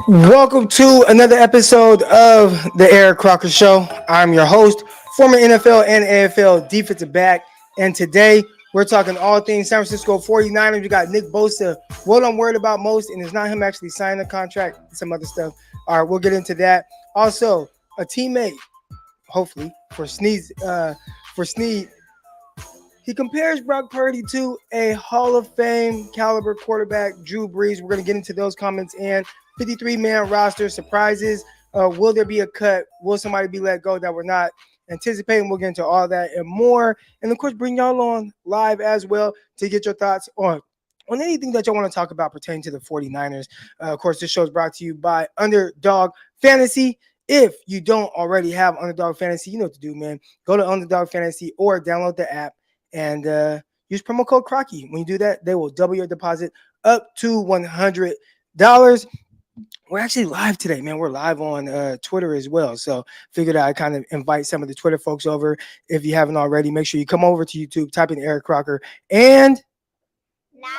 Welcome to another episode of the Eric Crocker Show. I'm your host, former NFL and AFL defensive back, and today we're talking all things San Francisco 49ers. We got Nick Bosa. What I'm worried about most, and it's not him actually signing a contract, some other stuff. All right, we'll get into that. Also, a teammate, hopefully, for Sneed, he compares Brock Purdy to a Hall of Fame caliber quarterback, Drew Brees. We're going to get into those comments and 53-man roster surprises. Will there be a cut? Will somebody be let go that we're not anticipating? We'll get into all that and more. And of course, bring y'all on live as well to get your thoughts on anything that you want to talk about pertaining to the 49ers. Of course, this show is brought to you by Underdog Fantasy. If you don't already have Underdog Fantasy, you know what to do, man. Go to Underdog Fantasy or download the app and use promo code Crocky. When you do that, they will double your deposit up to $100. We're actually live today, man. We're live on Twitter as well. So figured I'd kind of invite some of the Twitter folks over. If you haven't already, make sure you come over to YouTube, type in Eric Crocker, and like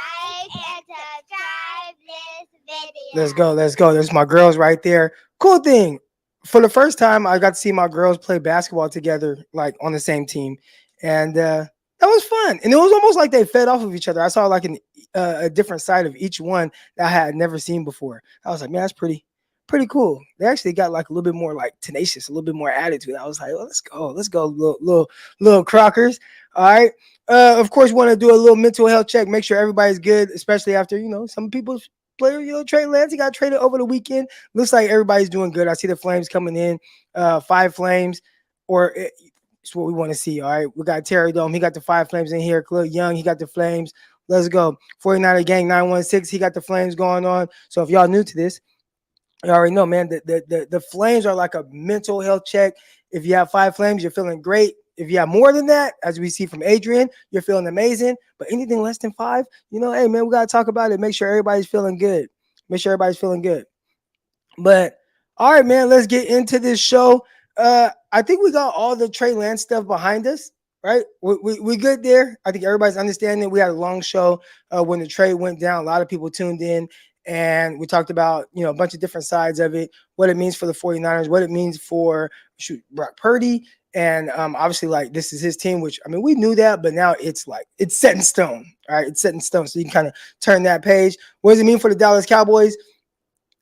and subscribe this video. let's go. There's my girls right there. Cool thing. For the first time, I got to see my girls play basketball together, like on the same team. And that was fun, and it was almost like they fed off of each other. I saw like a different side of each one that I had never seen before. I was like, man, that's pretty cool. They actually got like a little bit more like tenacious, a little bit more attitude. I was like, oh, let's go, little Crockers. All right. Of course, want to do a little mental health check, make sure everybody's good, especially after some people's player, Trey Lance, he got traded over the weekend. Looks like everybody's doing good. I see the Flames coming in, 5 Flames, or it's what we want to see. All right. We got Terry Dome. He got the 5 Flames in here. Khalil Young, he got the Flames. Let's go. 49er Gang 916. He got the Flames going on. So if y'all new to this, you already know, man, the Flames are like a mental health check. If you have 5 Flames, you're feeling great. If you have more than that, as we see from Adrian, you're feeling amazing. But anything less than 5, hey, man, we got to talk about it. Make sure everybody's feeling good. But all right, man, let's get into this show. I think we got all the Trey Lance stuff behind us, right? We good there. I think everybody's understanding. We had a long show when the trade went down. A lot of people tuned in, and we talked about a bunch of different sides of it, what it means for the 49ers, what it means for Brock Purdy. And obviously, like, this is his team, which, I mean, we knew that, but now it's like it's set in stone. All right, it's set in stone. So you can kind of turn that page. What does it mean for the Dallas Cowboys?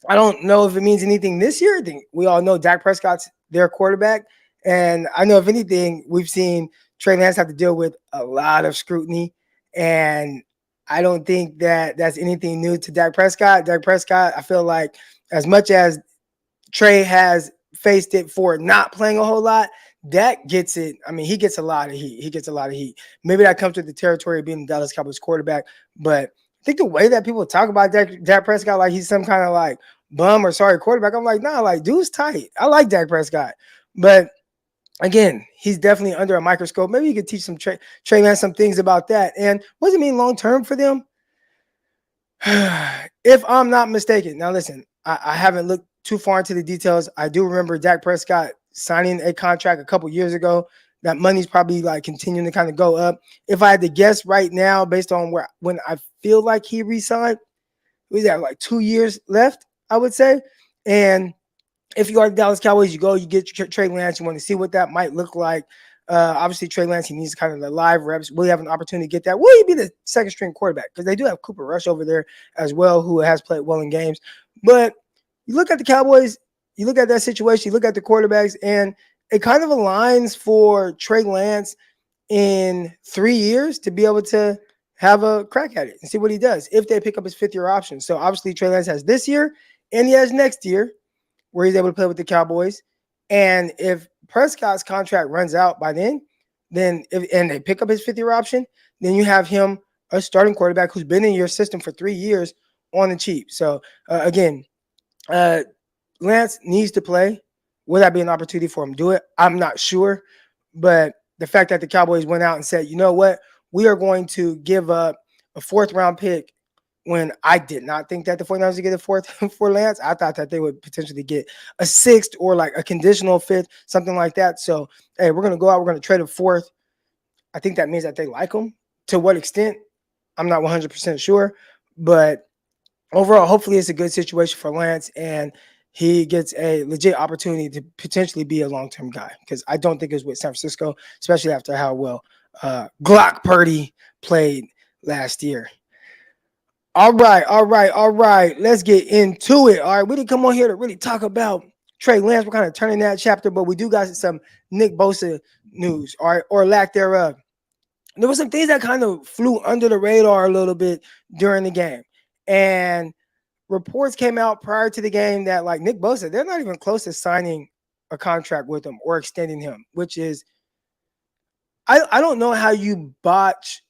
I don't know if it means anything this year. I think we all know Dak Prescott's their quarterback. And I know if anything, we've seen Trey Lance have to deal with a lot of scrutiny. And I don't think that that's anything new to Dak Prescott. Dak Prescott, I feel like as much as Trey has faced it for not playing a whole lot, Dak gets it. I mean, he gets a lot of heat. Maybe that comes with the territory of being the Dallas Cowboys quarterback. But I think the way that people talk about Dak Prescott, like he's some kind of like bum or sorry quarterback, I'm like, nah, like dude's tight. I like Dak Prescott. But again, he's definitely under a microscope. Maybe you could teach some Trey Lance some things about that. And what does it mean long term for them? If I'm not mistaken, now listen, I haven't looked too far into the details. I do remember Dak Prescott signing a contract a couple years ago. That money's probably like continuing to kind of go up. If I had to guess right now, based on when I feel like he re-signed, we have like 2 years left, I would say. And if you are the Dallas Cowboys, you get Trey Lance. You want to see what that might look like. Obviously, Trey Lance, he needs kind of the live reps. Will he have an opportunity to get that? Will he be the second string quarterback? Because they do have Cooper Rush over there as well, who has played well in games. But you look at the Cowboys, you look at that situation, you look at the quarterbacks, and it kind of aligns for Trey Lance in 3 years to be able to have a crack at it and see what he does if they pick up his 5th-year option. So obviously Trey Lance has this year and he has next year where he's able to play with the Cowboys. And if Prescott's contract runs out by then and they pick up his 5th-year option, then you have him a starting quarterback who's been in your system for 3 years on the cheap. So again, Lance needs to play. Will that be an opportunity for him to do it? I'm not sure. But the fact that the Cowboys went out and said, you know what, we are going to give up a 4th-round pick when I did not think that the 49ers would get a 4th for Lance. I thought that they would potentially get a 6th or like a conditional 5th, something like that. So, hey, we're going to go out. We're going to trade a 4th. I think that means that they like him. To what extent? I'm not 100% sure. But overall, hopefully it's a good situation for Lance and he gets a legit opportunity to potentially be a long-term guy because I don't think it was with San Francisco, especially after how well Glock Purdy played last year. All right. Let's get into it. All right, we didn't come on here to really talk about Trey Lance. We're kind of turning that chapter, but we do got some Nick Bosa news, all right, or lack thereof. There were some things that kind of flew under the radar a little bit during the game, and reports came out prior to the game that like Nick Bosa, they're not even close to signing a contract with him or extending him, which is I don't know how you botch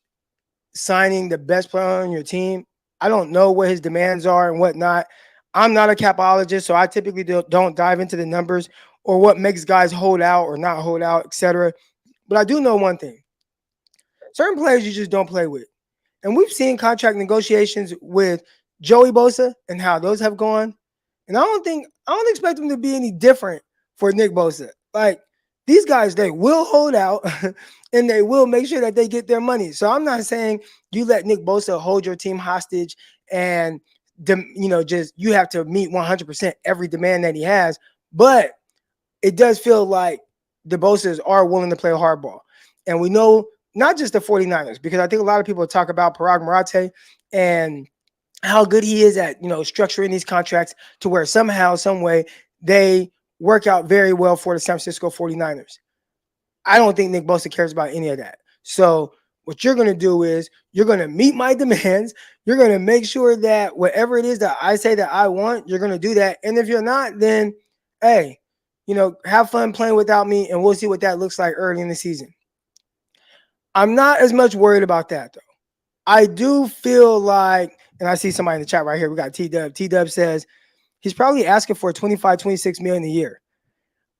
signing the best player on your team. I don't know what his demands are and whatnot. I'm not a capologist, so I typically don't dive into the numbers or what makes guys hold out or not hold out, etc. But I do know one thing: certain players you just don't play with. And we've seen contract negotiations with Joey Bosa and how those have gone. And I don't expect them to be any different for Nick Bosa. Like these guys, they will hold out and they will make sure that they get their money. So I'm not saying you let Nick Bosa hold your team hostage and just you have to meet 100% every demand that he has. But it does feel like the Bosas are willing to play hardball. And we know not just the 49ers, because I think a lot of people talk about Parag Marate and how good he is at, structuring these contracts to where somehow, some way they work out very well for the San Francisco 49ers. I don't think Nick Bosa cares about any of that. So what you're going to do is you're going to meet my demands. You're going to make sure that whatever it is that I say that I want, you're going to do that. And if you're not, then, hey, have fun playing without me, and we'll see what that looks like early in the season. I'm not as much worried about that, though. I do feel like, and I see somebody in the chat right here. We got T-Dub. T-Dub says he's probably asking for 25, 26 million a year.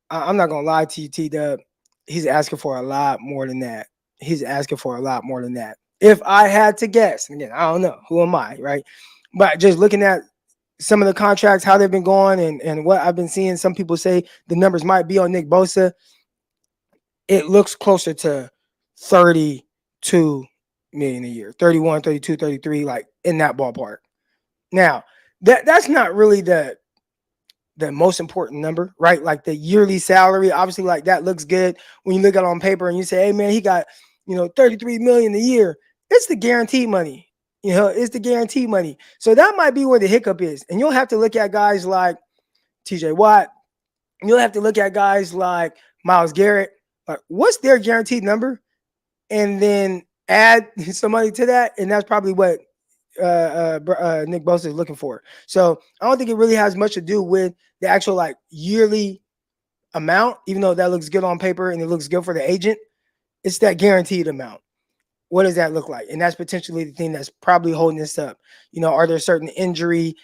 I'm not going to lie to you, T-Dub. He's asking for a lot more than that. He's asking for a lot more than that. If I had to guess, again, I don't know. Who am I, right? But just looking at some of the contracts, how they've been going, and what I've been seeing, some people say the numbers might be on Nick Bosa. It looks closer to 32 million a year, 31, 32, 33, like in that ballpark. Now, that's not really the most important number, right? Like the yearly salary, obviously, like that looks good when you look at it on paper and you say, hey man, he got 33 million a year. It's the guaranteed money. It's the guaranteed money. So that might be where the hiccup is. And you'll have to look at guys like TJ Watt. You'll have to look at guys like Myles Garrett. Like, what's their guaranteed number? And then add some money to that. And that's probably what Nick Bosa is looking for. So I don't think it really has much to do with the actual like yearly amount, even though that looks good on paper and it looks good for the agent. It's that guaranteed amount. What does that look like? And that's potentially the thing that's probably holding this up. Are there certain injury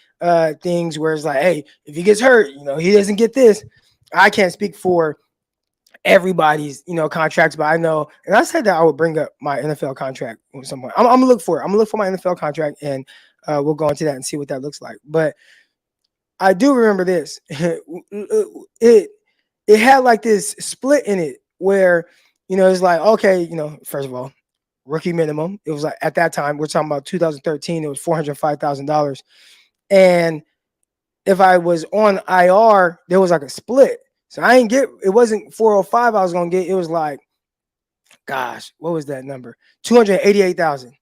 things where it's like, hey, if he gets hurt, he doesn't get this. I can't speak for everybody's contracts, but I know, and I said that I would bring up my NFL contract at some point. I'm gonna look for it. I'm gonna look for my NFL contract, and we'll go into that and see what that looks like. But I do remember this. It had like this split in it where it's like, okay, first of all, rookie minimum. It was like at that time, we're talking about 2013, it was $405,000. And if I was on IR, there was like a split. So it wasn't 405 I was going to get. It was like, gosh, what was that number? 288,000.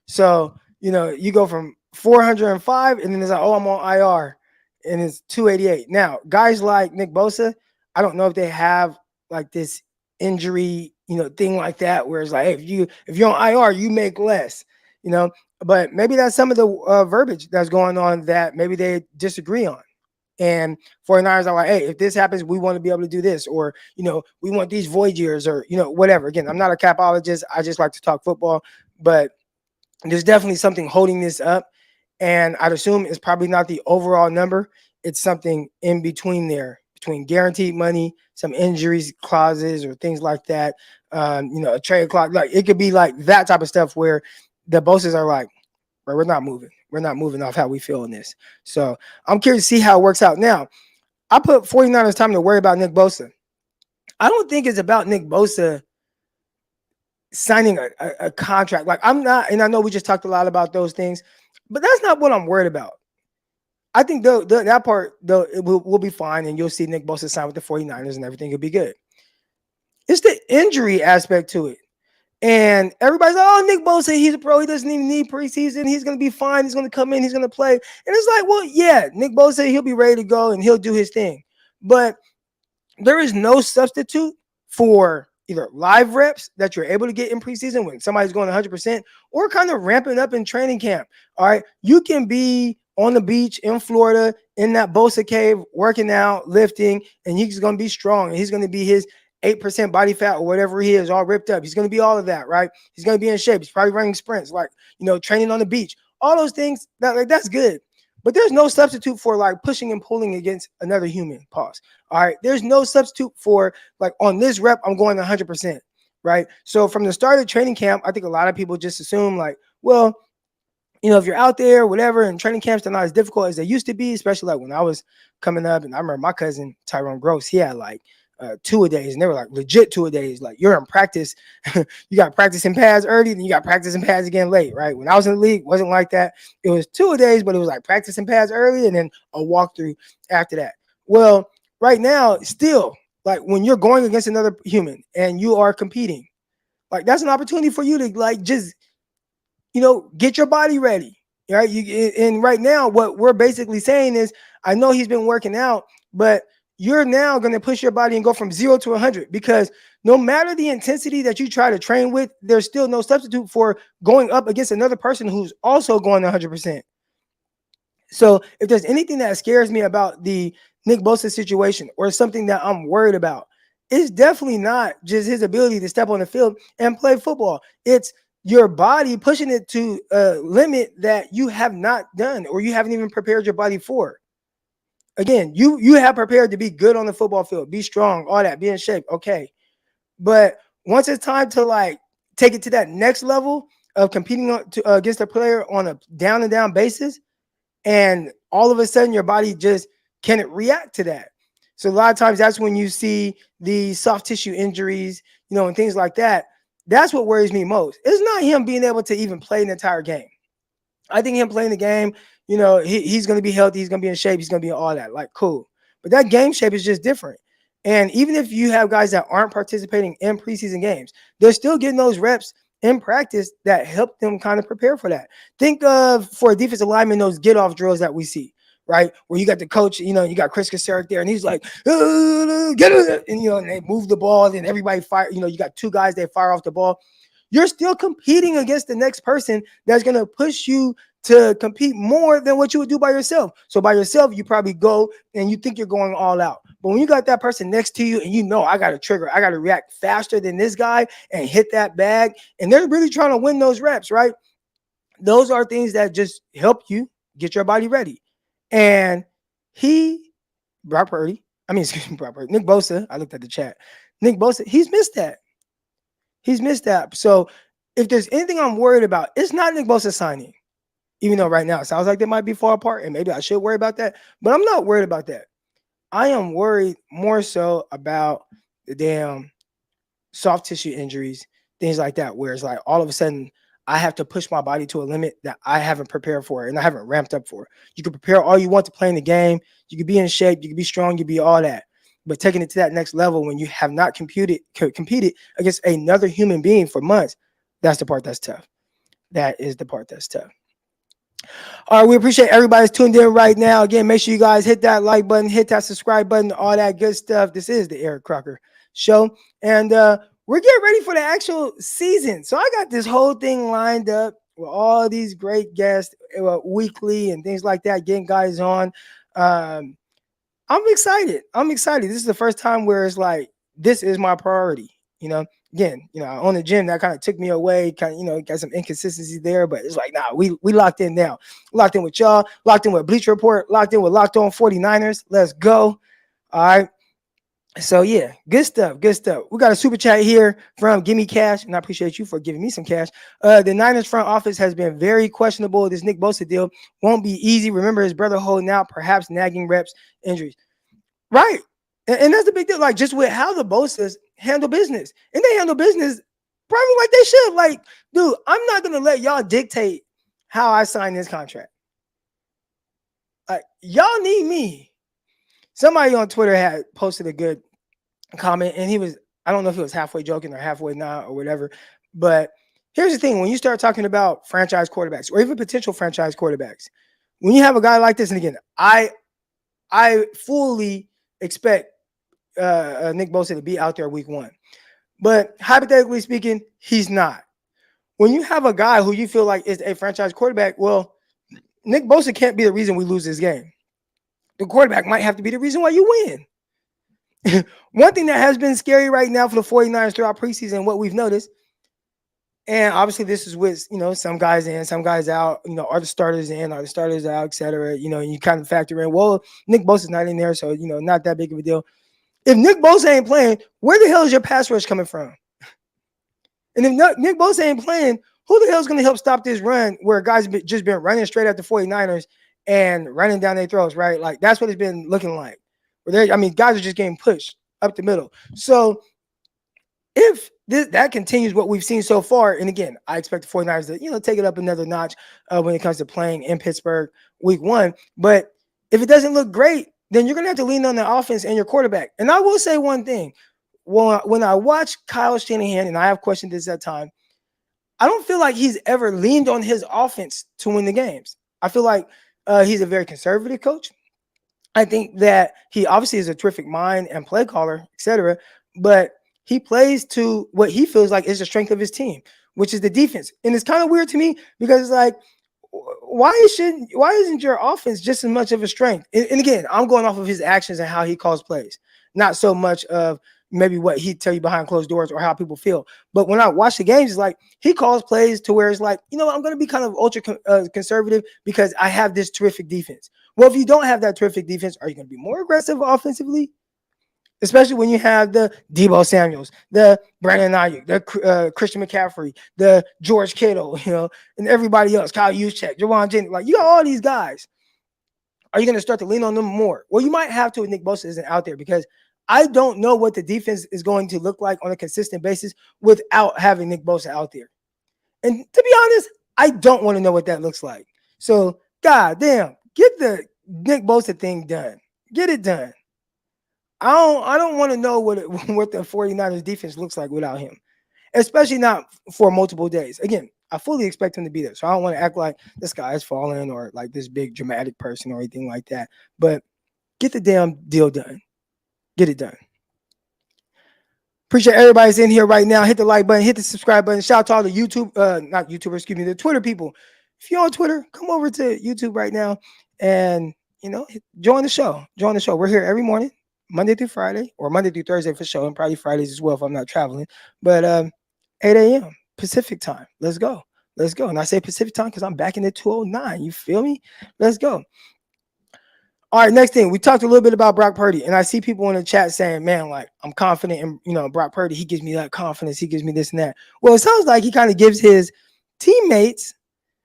So, you go from 405 and then it's like, oh, I'm on IR and it's 288. Now, guys like Nick Bosa, I don't know if they have like this injury, thing like that, where it's like, hey, if you're on IR, you make less, but maybe that's some of the verbiage that's going on that maybe they disagree on. And 49ers are like, hey, if this happens, we want to be able to do this, or, we want these void years, or, whatever. Again, I'm not a capologist. I just like to talk football, but there's definitely something holding this up. And I'd assume it's probably not the overall number. It's something in between there, between guaranteed money, some injuries clauses or things like that. A trade clause, like it could be like that type of stuff where the bosses are like, bro, we're not moving. We're not moving off how we feel in this. So I'm curious to see how it works out. Now, I put 49ers time to worry about Nick Bosa. I don't think it's about Nick Bosa signing a contract. Like I'm not, and I know we just talked a lot about those things, but that's not what I'm worried about. I think that part though it will be fine, and you'll see Nick Bosa sign with the 49ers and everything will be good. It's the injury aspect to it. And everybody's like, oh, Nick Bosa, he's a pro. He doesn't even need preseason. He's going to be fine. He's going to come in. He's going to play. And it's like, well, yeah, Nick Bosa, he'll be ready to go and he'll do his thing. But there is no substitute for either live reps that you're able to get in preseason when somebody's going 100% or kind of ramping up in training camp. All right. You can be on the beach in Florida in that Bosa cave, working out, lifting, and he's going to be strong. And he's going to be his 8% body fat or whatever he is, all ripped up. He's going to be all of that, right? He's going to be in shape. He's probably running sprints, like, training on the beach. All those things, that's good. But there's no substitute for like pushing and pulling against another human. Pause. All right. There's no substitute for like on this rep, I'm going 100%. Right. So from the start of training camp, I think a lot of people just assume like, well, if you're out there, whatever, and training camps are not as difficult as they used to be, especially like when I was coming up. And I remember my cousin, Tyrone Gross, he had like 2-a-days, and they were like legit 2-a-days. Like you're in practice, you got practice in pads early, then you got practice in pads again late, right? When I was in the league, it wasn't like that. It was 2-a-days, but it was like practice in pads early and then a walkthrough after that. Well, right now, still, like when you're going against another human and you are competing, like that's an opportunity for you to like just get your body ready, right? And right now, what we're basically saying is, I know he's been working out, but you're now going to push your body and go from 0 to 100 because no matter the intensity that you try to train with, there's still no substitute for going up against another person who's also going 100%. So if there's anything that scares me about the Nick Bosa situation or something that I'm worried about, it's definitely not just his ability to step on the field and play football. It's your body pushing it to a limit that you have not done or you haven't even prepared your body for. Again, you have prepared to be good on the football field, be strong, all that, be in shape. Okay. But once it's time to like take it to that next level of competing against a player on a down and down basis, and all of a sudden your body just can't react to that. So a lot of times that's when you see the soft tissue injuries, and things like that. That's what worries me most. It's not him being able to even play an entire game. I think him playing the game, he's going to be healthy. He's going to be in shape. He's going to be all that. Like, cool. But that game shape is just different. And even if you have guys that aren't participating in preseason games, they're still getting those reps in practice that help them kind of prepare for that. Think of, for a defensive lineman, those get-off drills that we see, right? Where you got the coach, you got Chris Kasarik there, and he's like, get it. And they move the ball, and everybody fire. You got two guys that fire off the ball. You're still competing against the next person that's going to push you to compete more than what you would do by yourself. So by yourself, you probably go and you think you're going all out. But when you got that person next to you and I got to trigger, I got to react faster than this guy and hit that bag, and they're really trying to win those reps, right? Those are things that just help you get your body ready. And Brock Purdy, Nick Bosa, I looked at the chat. Nick Bosa, he's missed that. So if there's anything I'm worried about, it's not Nick Bosa signing. Even though right now it sounds like they might be far apart and maybe I should worry about that. But I'm not worried about that. I am worried more so about the damn soft tissue injuries, things like that, where it's like all of a sudden I have to push my body to a limit that I haven't prepared for and I haven't ramped up for. You can prepare all you want to play in the game. You can be in shape. You can be strong. You can be all that. But taking it to that next level when you have not competed against another human being for months, that's the part that's tough. That is the part that's tough. All right, we appreciate everybody's tuned in right now. Again, make sure you guys hit that like button, hit that subscribe button, all that good stuff. This is the Eric Crocker Show. And we're getting ready for the actual season. So I got this whole thing lined up with all these great guests weekly and things like that, getting guys on. I'm excited. This is the first time where it's like, this is my priority. Again, I own a gym that kind of took me away, got some inconsistency there, but it's like, nah, we locked in now. Locked in with y'all, locked in with Bleacher Report, locked in with Locked On 49ers. Let's go. All right. So yeah, good stuff. We got a super chat here from Gimme Cash, and I appreciate you for giving me some cash. The Niners front office has been very questionable. This Nick Bosa deal won't be easy. Remember his brother holding out, perhaps nagging reps, injuries. Right. And that's the big deal. Like, just with how the Bosas handle business. And they handle business probably like they should. Like, dude, I'm not going to let y'all dictate how I sign this contract. Y'all need me. Somebody on Twitter had posted a good comment, and he was, I don't know if he was halfway joking or halfway not or whatever. But here's the thing: when you start talking about franchise quarterbacks or even potential franchise quarterbacks, when you have a guy like this, and again, I fully expect Nick Bosa to be out there week 1, but hypothetically speaking, he's not. When you have a guy who you feel like is a franchise quarterback, well, Nick Bosa can't be the reason we lose this game. The quarterback might have to be the reason why you win. One thing that has been scary right now for the 49ers throughout preseason, what we've noticed, and obviously this is with, some guys in, some guys out, are the starters in, are the starters out, et cetera, and you kind of factor in, well, Nick Bosa's not in there, so, not that big of a deal. If Nick Bosa ain't playing, where the hell is your pass rush coming from? And if Nick Bosa ain't playing, who the hell is going to help stop this run where guys have just been running straight at the 49ers and running down their throats, right? Like, that's what it's been looking like. Guys are just getting pushed up the middle. So if that continues what we've seen so far, and again, I expect the 49ers to, take it up another notch when it comes to playing in Pittsburgh week 1. But if it doesn't look great, then you're going to have to lean on the offense and your quarterback. And I will say one thing. When I watch Kyle Shanahan, and I have questioned this at time, I don't feel like he's ever leaned on his offense to win the games. I feel like he's a very conservative coach. I think that he obviously is a terrific mind and play caller, etc. But he plays to what he feels like is the strength of his team, which is the defense. And it's kind of weird to me because it's like, why isn't your offense just as much of a strength? And again, I'm going off of his actions and how he calls plays, not so much of maybe what he'd tell you behind closed doors or how people feel. But when I watch the games, it's like he calls plays to where it's like, I'm going to be kind of ultra conservative because I have this terrific defense. Well, if you don't have that terrific defense, are you going to be more aggressive offensively? Especially when you have the Deebo Samuels, the Brandon Ayuk, the Christian McCaffrey, the George Kittle, and everybody else, Kyle Juszczyk, Jawan Jennings. Like, you got all these guys. Are you going to start to lean on them more? Well, you might have to if Nick Bosa isn't out there, because I don't know what the defense is going to look like on a consistent basis without having Nick Bosa out there. And to be honest, I don't want to know what that looks like. So, goddamn, get the Nick Bosa thing done. Get it done. I don't want to know what the 49ers defense looks like without him, especially not for multiple days. Again, I fully expect him to be there. So I don't want to act like this guy is falling or like this big dramatic person or anything like that. But get the damn deal done. Get it done. Appreciate everybody's in here right now. Hit the like button, hit the subscribe button. Shout out to all the the Twitter people. If you're on Twitter, come over to YouTube right now and, join the show. Join the show. We're here every morning, Monday through Friday, or Monday through Thursday for show, and probably Fridays as well if I'm not traveling. But 8 a.m. Pacific time. Let's go. Let's go. And I say Pacific time because I'm back in the 209. You feel me? Let's go. All right, next thing. We talked a little bit about Brock Purdy, and I see people in the chat saying, man, like, I'm confident in, Brock Purdy. He gives me that confidence. He gives me this and that. Well, it sounds like he kind of gives his teammates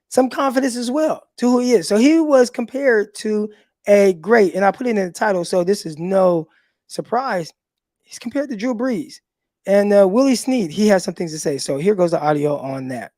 some confidence as well to who he is. So he was compared to a great, and I put it in the title, so this is no surprise. He's compared to Drew Brees. And Willie Snead, he has some things to say. So here goes the audio on that.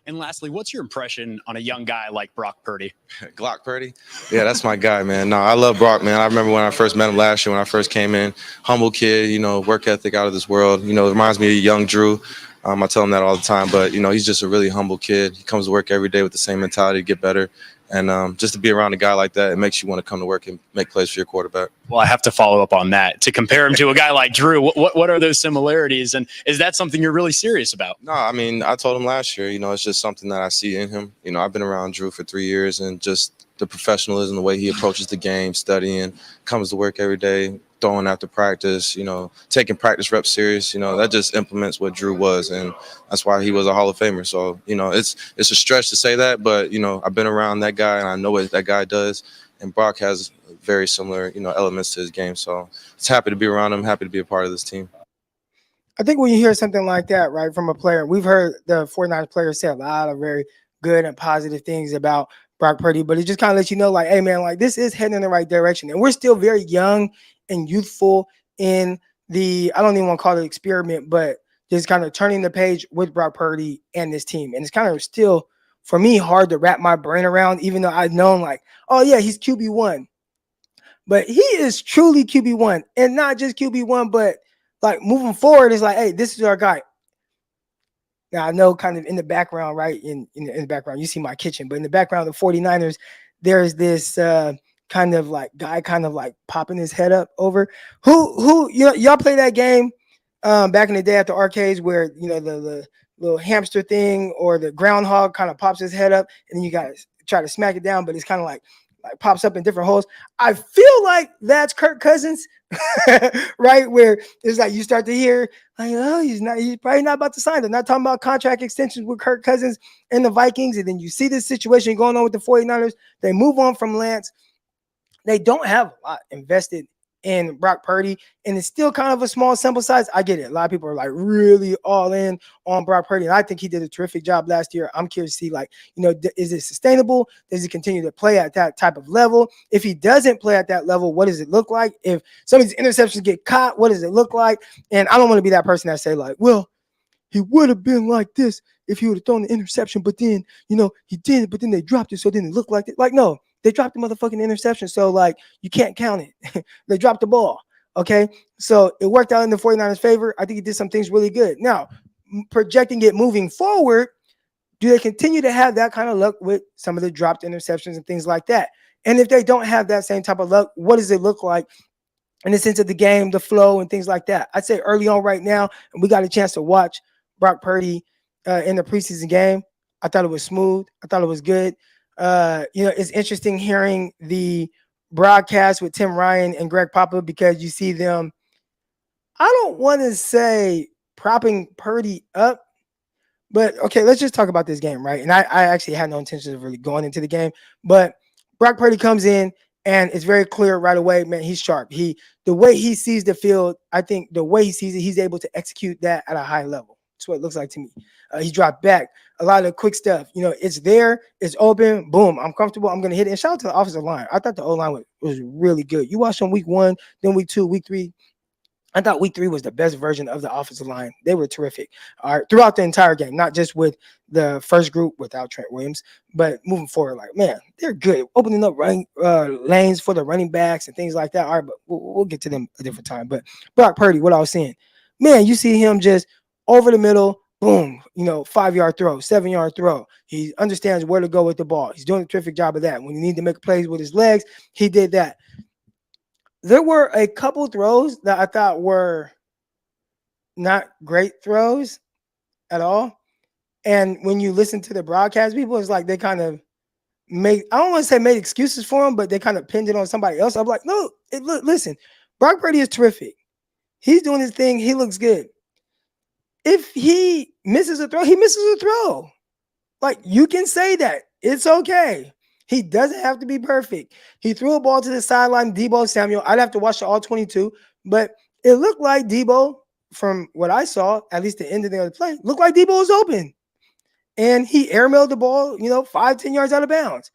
And lastly, what's your impression on a young guy like Brock Purdy? Glock Purdy? Yeah, that's my guy, man. No, I love Brock, man. I remember when I first met him last year when I first came in. Humble kid, work ethic out of this world. It reminds me of young Drew. I tell him that all the time. But, he's just a really humble kid. He comes to work every day with the same mentality to get better. And just to be around a guy like that, it makes you want to come to work and make plays for your quarterback. Well, I have to follow up on that. To compare him to a guy like Drew, what are those similarities? And is that something you're really serious about? No, I told him last year, it's just something that I see in him. I've been around Drew for 3 years, and just the professionalism, the way he approaches the game, studying, comes to work every day, throwing after practice, taking practice reps serious, that just implements what Drew was. And that's why he was a Hall of Famer. So, it's a stretch to say that, but, I've been around that guy and I know what that guy does. And Brock has very similar, elements to his game. So it's happy to be around him, happy to be a part of this team. I think when you hear something like that, right, from a player, we've heard the 49ers players say a lot of very good and positive things about Brock Purdy, but it just kind of lets you know, like, hey, man, like, this is heading in the right direction. And we're still very young and youthful in the, I don't even want to call it experiment, but just kind of turning the page with Brock Purdy and this team. And it's kind of still for me, hard to wrap my brain around, even though I've known like, oh yeah, he's QB1. But he is truly QB1, and not just QB1, but like moving forward, it's like, hey, this is our guy. Now I know kind of in the background, right? In the background, you see my kitchen, but in the background of the 49ers, there's this kind of like guy kind of like popping his head up over who y'all play that game back in the day at the arcades where the little hamster thing or the groundhog kind of pops his head up and then you guys try to smack it down, but it's kind of like pops up in different holes. I feel like that's Kirk Cousins, right? Where it's like you start to hear like, oh, he's probably not about to sign. They're not talking about contract extensions with Kirk Cousins and the Vikings. And then you see this situation going on with the 49ers. They move on from Lance. They don't have a lot invested in Brock Purdy, and it's still kind of a small sample size. I get it. A lot of people are like really all in on Brock Purdy, and I think he did a terrific job last year. I'm curious to see, like, is it sustainable? Does he continue to play at that type of level? If he doesn't play at that level, what does it look like? If some of these interceptions get caught, what does it look like? And I don't want to be that person that say like, well, he would have been like this if he would have thrown the interception, but then, he didn't, but then they dropped it, so it didn't look like it. Like, no. They dropped the motherfucking interception, so, like, you can't count it. They dropped the ball, okay? So it worked out in the 49ers' favor. I think he did some things really good. Now, projecting it moving forward, do they continue to have that kind of luck with some of the dropped interceptions and things like that? And if they don't have that same type of luck, what does it look like in the sense of the game, the flow, and things like that? I'd say early on right now, and we got a chance to watch Brock Purdy in the preseason game, I thought it was smooth. I thought it was good. It's interesting hearing the broadcast with Tim Ryan and Greg Papa because you see them, I don't want to say propping Purdy up, but okay, let's just talk about this game, right? And I actually had no intention of really going into the game, but Brock Purdy comes in and it's very clear right away, man, he's sharp. The way he sees the field, I think the way he sees it, he's able to execute that at a high level. That's what it looks like to me. He dropped back. A lot of the quick stuff, it's there, it's open, boom, I'm comfortable, I'm going to hit it. And shout out to the offensive line. I thought the O-line was really good. You watched on week 1, then week 2, week 3. I thought week 3 was the best version of the offensive line. They were terrific throughout the entire game, not just with the first group without Trent Williams, but moving forward, like, man, they're good. Opening up running lanes for the running backs and things like that. All right, but we'll get to them a different time. But Brock Purdy, what I was saying, man, you see him just over the middle, boom, 5-yard throw, 7-yard throw. He understands where to go with the ball. He's doing a terrific job of that. When you need to make plays with his legs, he did that. There were a couple throws that I thought were not great throws at all. And when you listen to the broadcast people, it's like they kind of I don't want to say made excuses for him, but they kind of pinned it on somebody else. I'm like, no, listen, Brock Purdy is terrific. He's doing his thing. He looks good. If he misses a throw, he misses a throw. Like, you can say that. It's okay. He doesn't have to be perfect. He threw a ball to the sideline, Deebo Samuel. I'd have to watch the all 22, but it looked like Deebo, from what I saw, at least the end of the play, looked like Deebo was open. And he airmailed the ball, 5-10 yards out of bounds.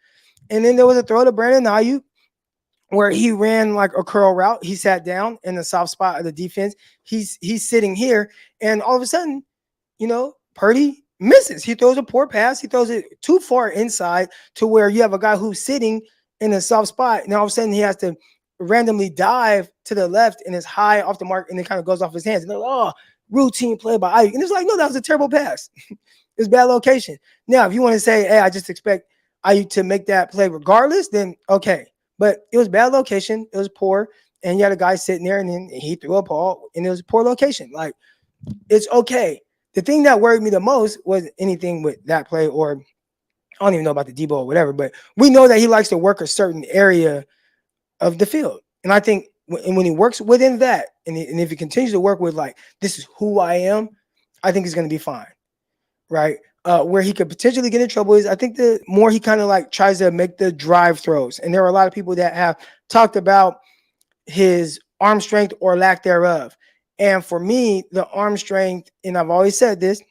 And then there was a throw to Brandon Ayuk where he ran like a curl route. He sat down in the soft spot of the defense. He's sitting here, and all of a sudden, Purdy misses. He throws a poor pass. He throws it too far inside to where you have a guy who's sitting in a soft spot. And all of a sudden, he has to randomly dive to the left, and it's high off the mark, and it kind of goes off his hands. And they're like, oh, routine play by Ayuk. And it's like, no, that was a terrible pass. It's bad location. Now, if you want to say, hey, I just expect Ayuk to make that play regardless, then okay. But it was bad location. It was poor. And you had a guy sitting there, and then he threw a ball, and it was a poor location. Like, it's okay. The thing that worried me the most was anything with that play, or I don't even know about the Deebo or whatever, but we know that he likes to work a certain area of the field. And I think when he works within that, and if he continues to work with, like, this is who I am, I think he's going to be fine, right? Where he could potentially get in trouble is, I think, the more he kind of like tries to make the drive throws. And there are a lot of people that have talked about his arm strength or lack thereof. And for me, the arm strength, and I've always said this,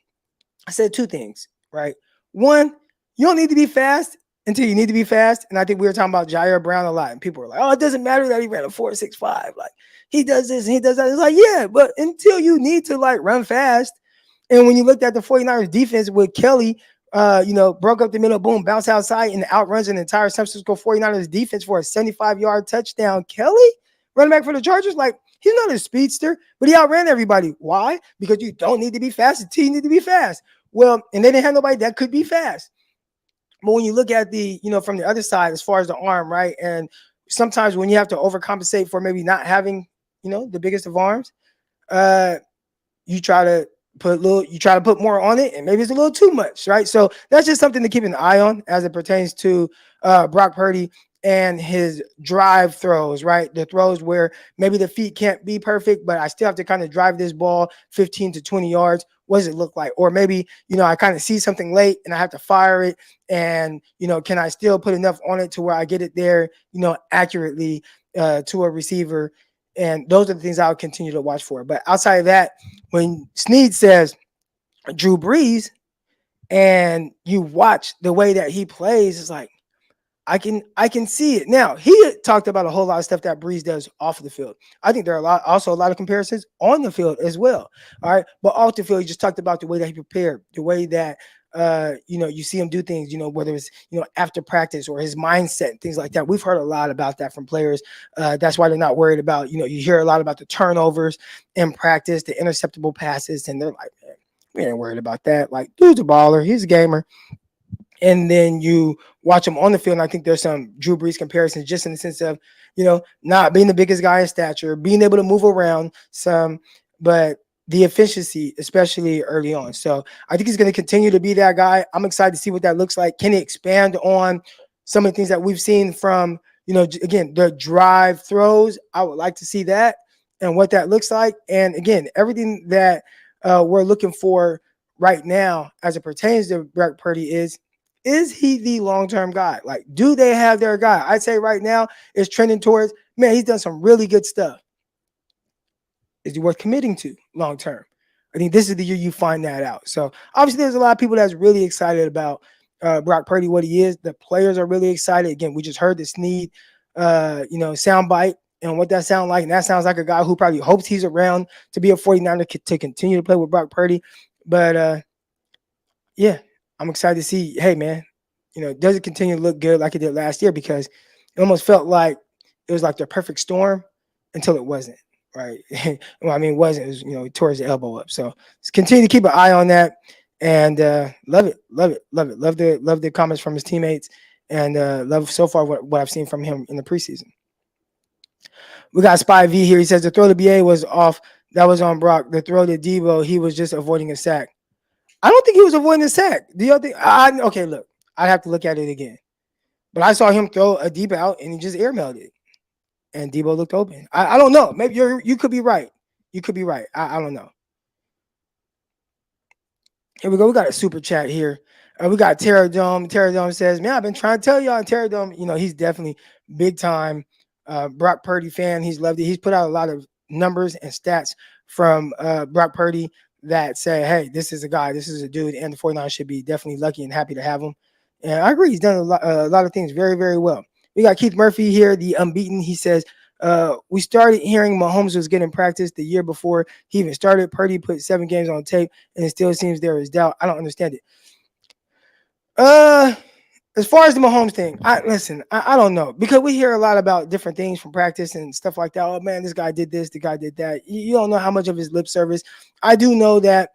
I said two things, right? One, you don't need to be fast until you need to be fast. And I think we were talking about Jair Brown a lot, and people were like, oh, it doesn't matter that he ran a 4.65. Like, he does this and he does that. It's like, yeah, but until you need to like run fast. And when you looked at the 49ers defense with Kelly broke up the middle, boom, bounce outside, and outruns an entire San Francisco 49ers defense for a 75-yard touchdown. Kelly, running back for the Chargers, like, he's not a speedster, but he outran everybody. Why? Because you don't need to be fast. The team need to be fast. Well, and they didn't have nobody that could be fast. But when you look at from the other side, as far as the arm, right? And sometimes when you have to overcompensate for maybe not having, the biggest of arms, you try to put more on it, and maybe it's a little too much, right? So that's just something to keep an eye on as it pertains to Brock Purdy and his drive throws, right? The throws where maybe the feet can't be perfect, but I still have to kind of drive this ball 15 to 20 yards. What does it look like? Or maybe, I kind of see something late and I have to fire it. And, can I still put enough on it to where I get it there, accurately to a receiver? And those are the things I would continue to watch for. But outside of that, when Snead says Drew Brees and you watch the way that he plays, it's like, I can see it. Now, he talked about a whole lot of stuff that Brees does off of the field. I think there are also a lot of comparisons on the field as well. All right. But off the field, he just talked about the way that he prepared, the way that you see him do things, whether it's, after practice or his mindset and things like that. We've heard a lot about that from players. That's why they're not worried about, you hear a lot about the turnovers in practice, the interceptable passes, and they're like, man, we ain't worried about that. Like, dude's a baller. He's a gamer. And then you watch him on the field, and I think there's some Drew Brees comparisons just in the sense of, not being the biggest guy in stature, being able to move around some, but the efficiency, especially early on. So I think he's going to continue to be that guy. I'm excited to see what that looks like. Can he expand on some of the things that we've seen from, again, the drive throws? I would like to see that and what that looks like. And again, everything that we're looking for right now as it pertains to Brock Purdy is he the long-term guy? Like, do they have their guy? I'd say right now it's trending towards, man, he's done some really good stuff. Is he worth committing to long-term? I think this is the year you find that out. So obviously there's a lot of people that's really excited about Brock Purdy, what he is. The players are really excited. Again, we just heard the Snead, soundbite and what that sounds like. And that sounds like a guy who probably hopes he's around to be a 49er to continue to play with Brock Purdy. But yeah, I'm excited to see, hey, man, does it continue to look good like it did last year? Because it almost felt like it was like the perfect storm until it wasn't, right? Well, I mean, it wasn't. It was, he tore his elbow up. So let's continue to keep an eye on that. And love it. Love the comments from his teammates. And love so far what I've seen from him in the preseason. We got Spy V here. He says the throw to BA was off. That was on Brock. The throw to Debo, he was just avoiding a sack. I don't think he was avoiding the sack. Do you think? Okay, look, I'd have to look at it again. But I saw him throw a deep out and he just airmailed it. And Debo looked open. I don't know. Maybe you could be right. You could be right. I don't know. Here we go. We got a super chat here. We got Terra Dome. Terra Dome says, man, I've been trying to tell y'all. Terra Dome, he's definitely big time Brock Purdy fan. He's loved it. He's put out a lot of numbers and stats from Brock Purdy that say, hey, this is a guy, this is a dude, and the 49ers should be definitely lucky and happy to have him. And I agree. He's done a lot of things very, very well. We got Keith Murphy here, the unbeaten. He says, we started hearing Mahomes was getting practice the year before he even started. Purdy put 7 games on tape, and it still seems there is doubt. I don't understand it. As far as the Mahomes thing, I don't know, because we hear a lot about different things from practice and stuff like that. Oh man, this guy did this, the guy did that. You don't know how much of his lip service. I do know that,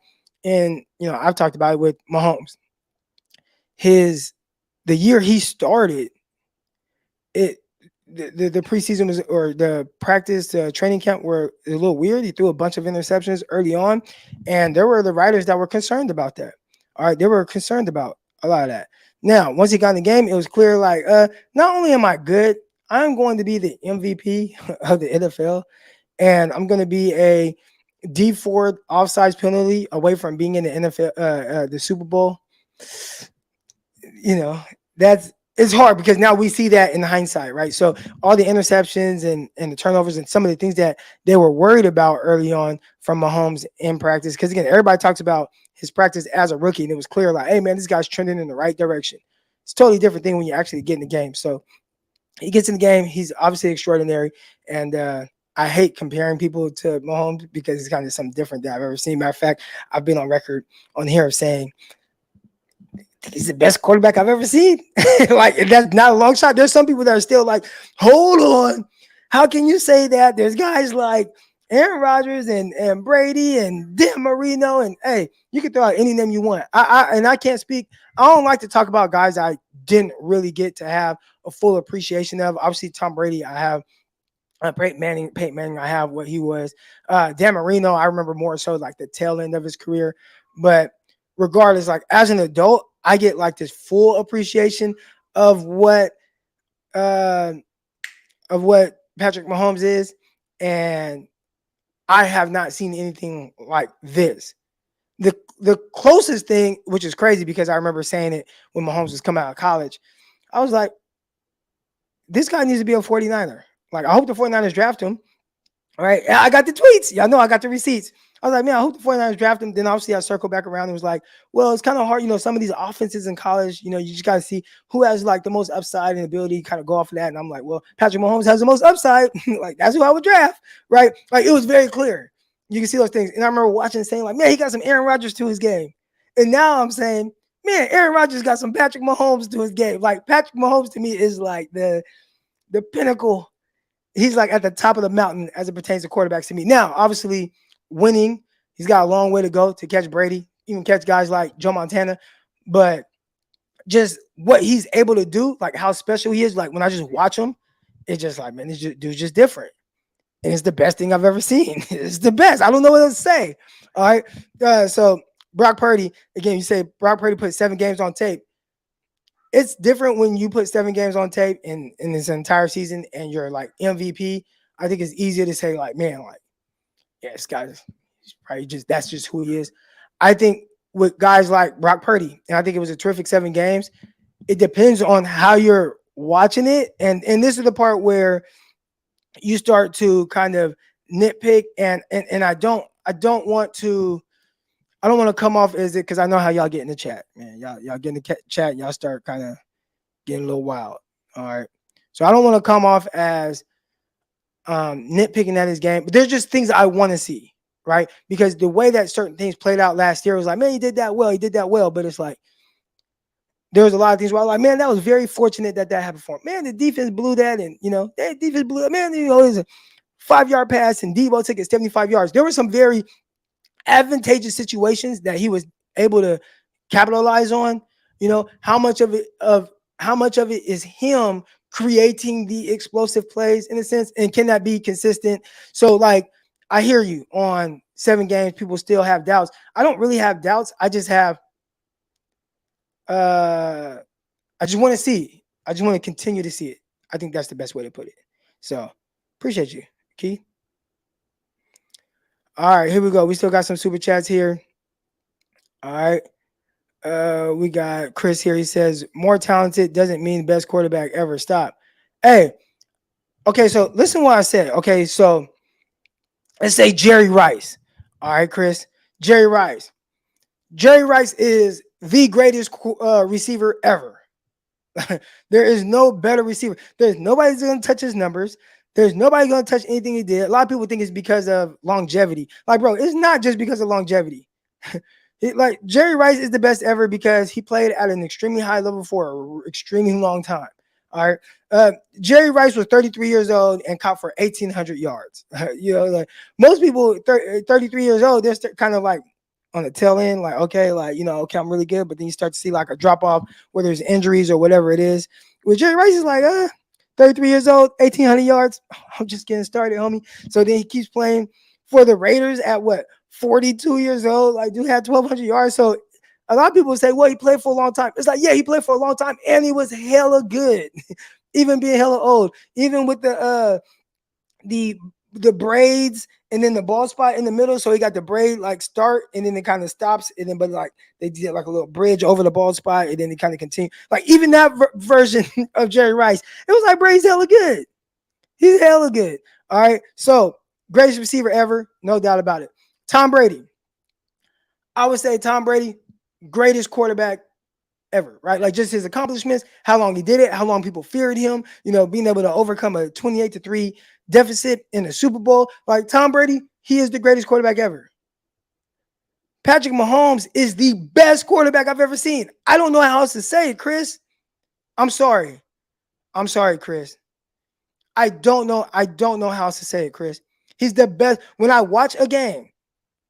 and I've talked about it with Mahomes. The year he started, the preseason was, or the practice training camp were a little weird. He threw a bunch of interceptions early on, and there were the writers that were concerned about that. All right, they were concerned about a lot of that. Now, once he got in the game, it was clear, like, not only am I good, I'm going to be the MVP of the NFL, and I'm going to be a D4 offsides penalty away from being in the NFL, the Super Bowl. It's hard because now we see that in hindsight, right? So all the interceptions and the turnovers and some of the things that they were worried about early on from Mahomes in practice, because again, everybody talks about his practice as a rookie, and it was clear, like, hey man, this guy's trending in the right direction. It's a totally different thing when you actually get in the game. So he gets in the game, he's obviously extraordinary, and I hate comparing people to Mahomes because it's kind of something different that I've ever seen. Matter of fact, I've been on record on here of saying he's the best quarterback I've ever seen. Like, and that's not a long shot. There's some people that are still like, hold on. How can you say that? There's guys like Aaron Rodgers and Brady and Dan Marino. And hey, you can throw out any name you want. I can't speak. I don't like to talk about guys I didn't really get to have a full appreciation of. Obviously, Tom Brady, I have. Peyton Manning, I have what he was. Dan Marino, I remember more so like the tail end of his career. But regardless, like as an adult, I get like this full appreciation of what Patrick Mahomes is, and I have not seen anything like this. The closest thing, which is crazy because I remember saying it when Mahomes was coming out of college, I was like, this guy needs to be a 49er. Like, I hope the 49ers draft him. All right. I got the tweets. Y'all know I got the receipts. I was like, man, I hope the 49ers draft him. Then obviously I circled back around and was like, well, it's kind of hard. Some of these offenses in college, you just got to see who has like the most upside and ability to kind of go off of that. And I'm like, well, Patrick Mahomes has the most upside. Like, that's who I would draft. Right. Like, it was very clear. You can see those things. And I remember watching and saying like, man, he got some Aaron Rodgers to his game. And now I'm saying, man, Aaron Rodgers got some Patrick Mahomes to his game. Like, Patrick Mahomes to me is like the pinnacle. He's like at the top of the mountain as it pertains to quarterbacks to me. Now, obviously, winning, he's got a long way to go to catch Brady, even catch guys like Joe Montana. But just what he's able to do, like how special he is, like when I just watch him, it's just like, man, this dude's just different. And it's the best thing I've ever seen. It's the best. I don't know what else to say. All right. So Brock Purdy, again, you say Brock Purdy put 7 games on tape. It's different when you put 7 games on tape in this entire season and you're like MVP. I think it's easier to say like, man, like, yeah, this guy's probably that's just who he is. I think with guys like Brock Purdy, and I think it was a terrific 7 games, it depends on how you're watching it. And this is the part where you start to kind of nitpick and I don't want to come off as it because I know how y'all get in the chat, man. Y'all get in the chat, y'all start kind of getting a little wild. All right. So I don't want to come off as nitpicking at his game, but there's just things I want to see, right? Because the way that certain things played out last year was like, man, he did that well. But it's like there was a lot of things where I was like, man, that was very fortunate that happened for him. Man, the defense blew that, and that defense blew it. Man, it was a 5-yard pass, and Debo took it 75 yards. There were some very advantageous situations that he was able to capitalize on. How much of it is him creating the explosive plays in a sense, and can that be consistent? So like, I hear you on 7 games, people still have doubts. I don't really have doubts. I just have, I just want to see. I just want to continue to see it. I think that's the best way to put it. So appreciate you, Keith. All right, here we go. We still got some super chats here. All right. We got Chris here. He says, more talented doesn't mean best quarterback ever. Stop. Hey, okay, so listen to what I said. Okay, so let's say Jerry Rice. All right, Chris. Jerry Rice. Jerry Rice is the greatest receiver ever. There is no better receiver. There's nobody going to touch his numbers. There's nobody going to touch anything he did. A lot of people think it's because of longevity. Like, bro, it's not just because of longevity. Like, Jerry Rice is the best ever because he played at an extremely high level for an extremely long time. All right. Jerry Rice was 33 years old and caught for 1,800 yards. Like most people, 33 years old, they're kind of like on the tail end, like, okay, like, okay, I'm really good. But then you start to see like a drop off where there's injuries or whatever it is. With Jerry Rice is like, 33 years old, 1,800 yards. I'm just getting started, homie. So then he keeps playing for the Raiders at 42 years old. Like, dude had 1,200 yards. So a lot of people say, well, he played for a long time. It's like, yeah, he played for a long time and he was hella good, even being hella old, even with the braids and then the ball spot in the middle. So he got the braid like start and then it kind of stops. And then, but like they did like a little bridge over the ball spot and then it kind of continue. Like even that version of Jerry Rice, it was like, bro, he's hella good. He's hella good. All right. So greatest receiver ever. No doubt about it. Tom Brady. I would say Tom Brady, greatest quarterback ever, right? Like just his accomplishments, how long he did it, how long people feared him, being able to overcome a 28-3 deficit in the Super Bowl. Like Tom Brady, he is the greatest quarterback ever. Patrick Mahomes is the best quarterback I've ever seen. I don't know how else to say it, Chris. I'm sorry. I'm sorry, Chris. I don't know. I don't know how else to say it, Chris. He's the best. When I watch a game,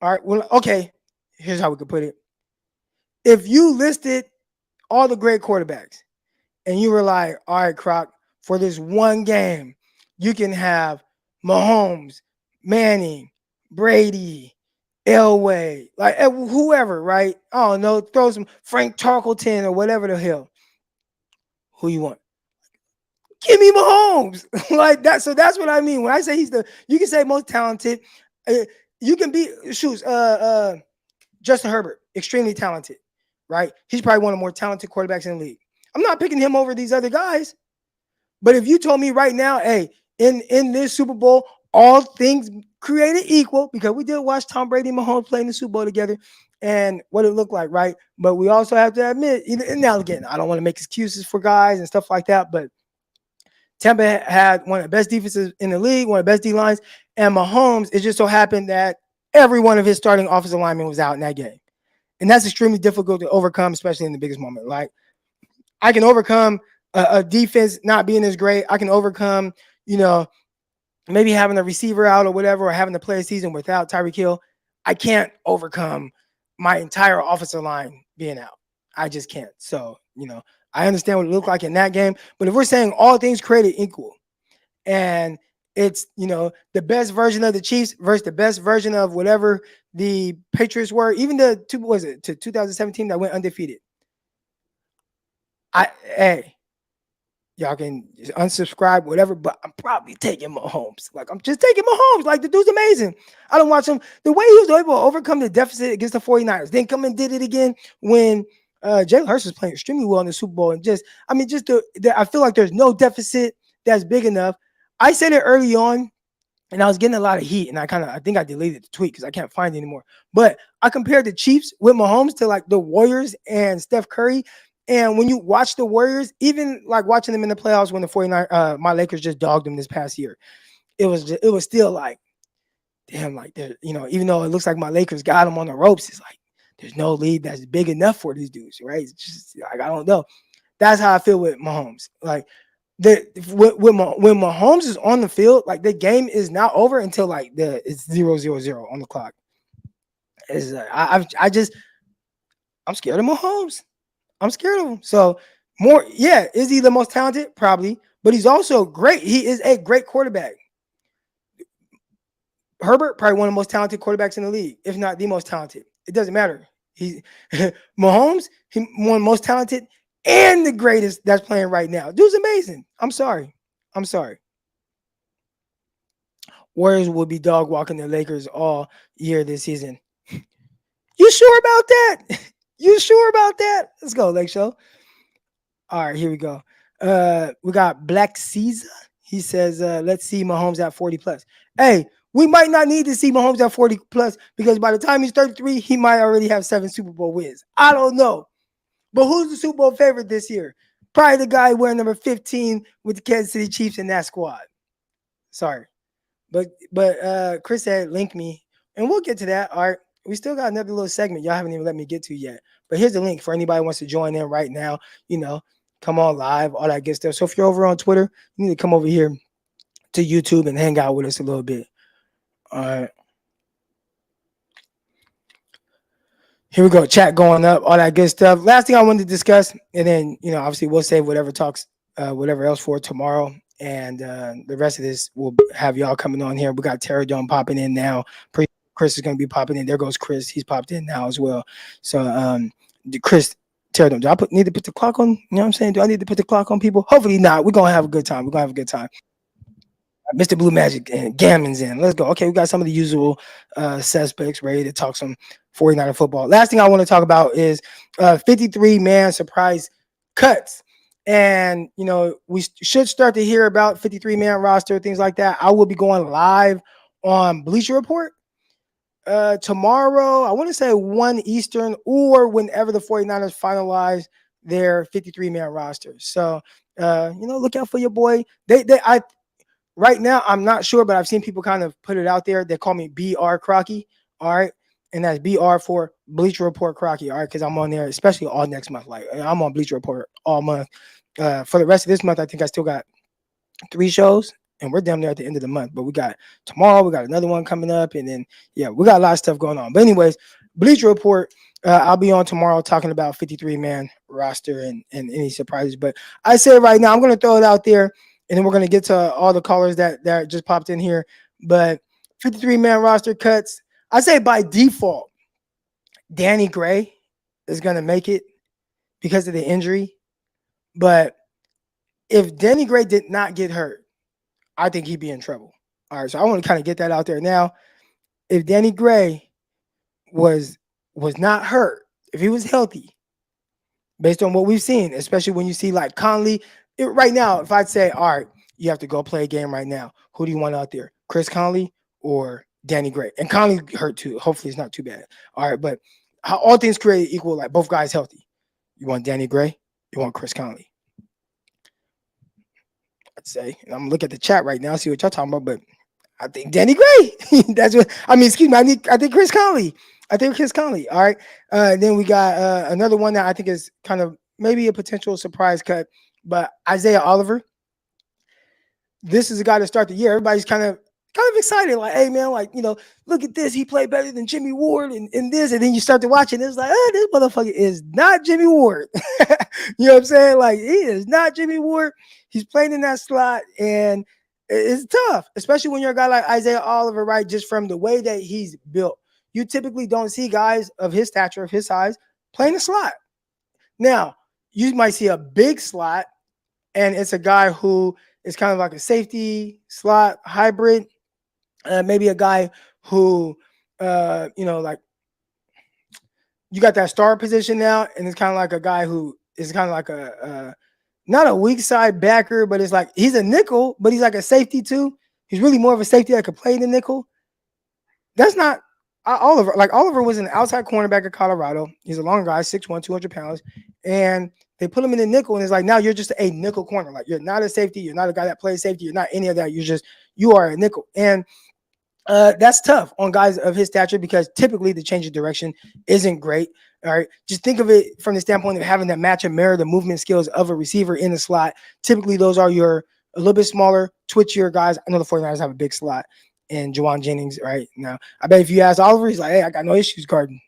all right. Well, okay. Here's how we could put it. If you listed all the great quarterbacks and you were like, all right, Croc, for this one game, you can have Mahomes, Manning, Brady, Elway, like whoever, right? I don't know, throw some Frank Tarkleton or whatever the hell. Who you want? Give me Mahomes. Like that. So that's what I mean. When I say you can say most talented. You can be, Justin Herbert, extremely talented, right? He's probably one of the more talented quarterbacks in the league. I'm not picking him over these other guys. But if you told me right now, hey, in this Super Bowl, all things created equal, because we did watch Tom Brady and Mahomes play in the Super Bowl together and what it looked like, right? But we also have to admit, and now again, I don't want to make excuses for guys and stuff like that, but Tampa had one of the best defenses in the league, one of the best D lines, and Mahomes, it just so happened that every one of his starting offensive linemen was out in that game. And that's extremely difficult to overcome, especially in the biggest moment. Like, I can overcome a defense not being as great. I can overcome, maybe having a receiver out or whatever, or having to play a season without Tyreek Hill. I can't overcome my entire offensive line being out. I just can't. So, I understand what it looked like in that game. But if we're saying all things created equal, and it's, the best version of the Chiefs versus the best version of whatever the Patriots were, even to 2017 that went undefeated. Hey, y'all can unsubscribe, whatever, but I'm probably taking Mahomes. Like, I'm just taking Mahomes. Like, the dude's amazing. I don't watch him. The way he was able to overcome the deficit against the 49ers, then come and did it again when Jalen Hurts was playing extremely well in the Super Bowl. And I feel like there's no deficit that's big enough. I said it early on, and I was getting a lot of heat, and I think I deleted the tweet because I can't find it anymore. But I compared the Chiefs with Mahomes to like the Warriors and Steph Curry. And when you watch the Warriors, even like watching them in the playoffs when the 49 my Lakers just dogged them this past year, it was still like, damn, like even though it looks like my Lakers got them on the ropes, it's like there's no lead that's big enough for these dudes, right? It's just like, I don't know. That's how I feel with Mahomes. Like when Mahomes is on the field, like the game is not over until like it's 0-0-0 on the clock. It's I'm scared of Mahomes. I'm scared of him. So is he the most talented? Probably, but he's also great. He is a great quarterback. Herbert, probably one of the most talented quarterbacks in the league, if not the most talented. It doesn't matter. Mahomes, one of the most talented and the greatest that's playing right now. Dude's amazing. I'm sorry. Warriors will be dog walking the Lakers all year this season. You sure about that? You sure about that? Let's go, Lake Show. All right, here we go. We got Black Caesar. He says, let's see Mahomes at 40 plus. Hey, we might not need to see Mahomes at 40 plus because by the time he's 33, he might already have 7 Super Bowl wins. I don't know. But who's the Super Bowl favorite this year? Probably the guy wearing number 15 with the Kansas City Chiefs in that squad. Sorry. But Chris said, link me. And we'll get to that. All right. We still got another little segment y'all haven't even let me get to yet. But here's the link for anybody who wants to join in right now. Come on live, all that good stuff. So if you're over on Twitter, you need to come over here to YouTube and hang out with us a little bit. All right. Here we go. Chat going up, all that good stuff. Last thing I wanted to discuss, and then, obviously we'll save whatever else for tomorrow. And the rest of this, we'll have y'all coming on here. We got Terror Dome popping in now. Chris is going to be popping in. There goes Chris. He's popped in now as well. So, Chris, Terror Dome, do I need to put the clock on? You know what I'm saying? Do I need to put the clock on people? Hopefully not. We're going to have a good time. Mr. Blue Magic and Gammon's in. Let's go. Okay, we got some of the usual suspects ready to talk some 49er football. Last thing I want to talk about is 53-man surprise cuts. And, we should start to hear about 53-man roster, things like that. I will be going live on Bleacher Report tomorrow. I want to say 1 Eastern or whenever the 49ers finalize their 53-man roster. So, look out for your boy. Right now, I'm not sure, but I've seen people kind of put it out there. They call me BR Crocky. All right. and that's BR for Bleacher Report Crocky. All right, because I'm on there, especially all next month. Like I'm on Bleacher Report all month. For the rest of this month, I think I still got 3 shows, and we're damn near at the end of the month. But we got tomorrow, we got another one coming up, and then yeah, we got a lot of stuff going on. But anyways, Bleacher Report. I'll be on tomorrow talking about 53-man roster and any surprises. But I say right now, I'm going to throw it out there, and then we're going to get to all the callers that just popped in here. But 53-man roster cuts, I say by default, Danny Gray is going to make it because of the injury. But if Danny Gray did not get hurt, I think he'd be in trouble. All right, so I want to kind of get that out there now. If Danny Gray was not hurt, if he was healthy, based on what we've seen, especially when you see like Conley, right now, if I'd say, all right, you have to go play a game right now, who do you want out there? Chris Conley or Danny Gray? And Conley hurt too. Hopefully it's not too bad. All right, but all things created equal, like both guys healthy. You want Danny Gray? You want Chris Conley? I'd say, and I'm gonna look at the chat right now, see what y'all talking about, but I think Danny Gray. That's what I mean. Excuse me. I think Chris Conley. All right. Then we got another one that I think is kind of maybe a potential surprise cut, but Isaiah Oliver. This is a guy to start the year. Everybody's kind of excited, like, hey man, like, look at this. He played better than Jimmy Ward and this. And then you start to watch it, and it's like, oh, this motherfucker is not Jimmy Ward. You know what I'm saying? Like, he is not Jimmy Ward. He's playing in that slot, and it's tough, especially when you're a guy like Isaiah Oliver, right? Just from the way that he's built. You typically don't see guys of his stature, of his size, playing the slot. Now, you might see a big slot, and it's a guy who is kind of like a safety slot hybrid. Maybe a guy who, like you got that star position now, and it's kind of like a guy who is kind of like a not a weak side backer, but it's like he's a nickel, but he's like a safety too. He's really more of a safety that could play the nickel. That's not Oliver. Like Oliver was an outside cornerback at Colorado. He's a long guy, 6'1", 200 pounds, and they put him in the nickel, and it's like now you're just a nickel corner. Like you're not a safety, you're not a guy that plays safety, you're not any of that. You are a nickel, and that's tough on guys of his stature because typically the change of direction isn't great. All right. Just think of it from the standpoint of having that match and mirror the movement skills of a receiver in the slot. Typically, those are your a little bit smaller, twitchier guys. I know the 49ers have a big slot and Juwan Jennings right now. I bet if you ask Oliver, he's like, hey, I got no issues guarding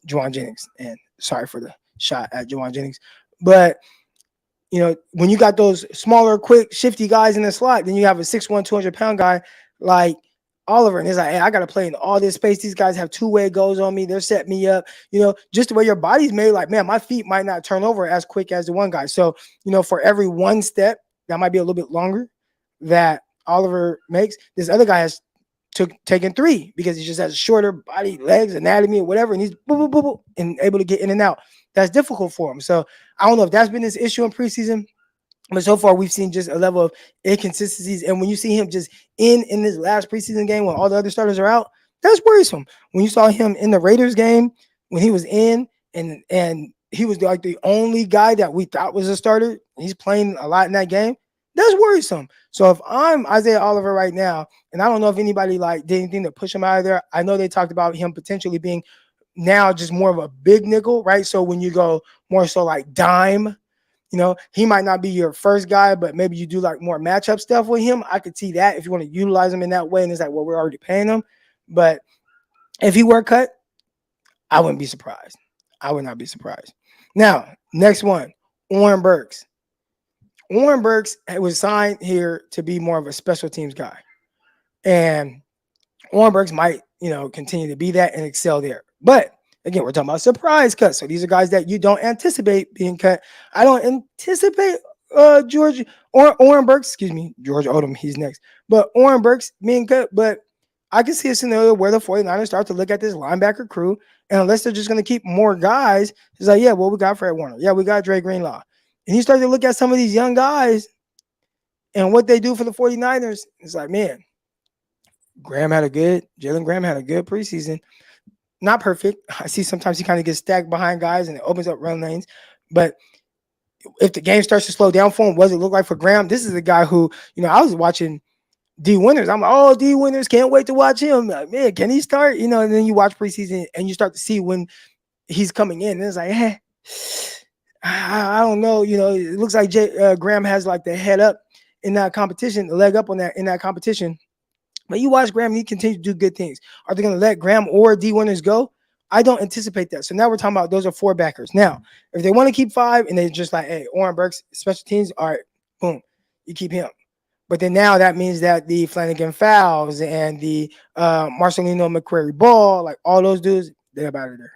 Juwan Jennings. And sorry for the shot at Juwan Jennings. But when you got those smaller, quick, shifty guys in the slot, then you have a 6'1", 200-pound guy like Oliver, and it's like, hey, I got to play in all this space. These guys have two-way goes on me. They're setting me up. Just the way your body's made, like, man, my feet might not turn over as quick as the one guy. So, for every one step, that might be a little bit longer that Oliver makes. This other guy has taken 3 because he just has a shorter body, legs, anatomy, or whatever, and he's boop, boop, boop, boop, and able to get in and out. That's difficult for him. So I don't know if that's been his issue in preseason. But so far, we've seen just a level of inconsistencies. And when you see him just in this last preseason game when all the other starters are out, that's worrisome. When you saw him in the Raiders game, when he was in and he was like the only guy that we thought was a starter, he's playing a lot in that game, that's worrisome. So if I'm Isaiah Oliver right now, and I don't know if anybody did anything to push him out of there. I know they talked about him potentially being now just more of a big nickel, right? So when you go more so like dime, he might not be your first guy, but maybe you do like more matchup stuff with him. I could see that if you want to utilize him in that way. And it's like, well, we're already paying him. But if he were cut, I wouldn't be surprised. I would not be surprised. Now, next one, Oren Burks. Oren Burks was signed here to be more of a special teams guy. And Oren Burks might, continue to be that and excel there. But again, we're talking about surprise cuts. So these are guys that you don't anticipate being cut. I don't anticipate Oren Burks, George Odom, he's next. But Oren Burks being cut. But I can see a scenario where the 49ers start to look at this linebacker crew. And unless they're just going to keep more guys, it's like, yeah, well, we got Fred Warner. Yeah, we got Dre Greenlaw. And you start to look at some of these young guys and what they do for the 49ers. It's like, man, Jalen Graham had a good preseason. Not perfect. I see sometimes he kind of gets stacked behind guys and it opens up run lanes. But if the game starts to slow down for him, what does it look like for Graham? This is a guy who, I was watching D Winters. I'm like, oh, D Winters, can't wait to watch him. Like, man, can he start? And then you watch preseason and you start to see when he's coming in. And it's like, I don't know. It looks like Graham has like the head up in that competition, the leg up on that in that competition. But you watch Graham, he continues to do good things. Are they going to let Graham or D Winters go? I don't anticipate that. So now we're talking about those are 4 backers. Now, if they want to keep 5 and they just like, hey, Oren Burks, special teams, all right, boom, you keep him. But then now that means that the Flanagan Fowles and the Marcelino McQuarrie Ball, like all those dudes, they're out of there.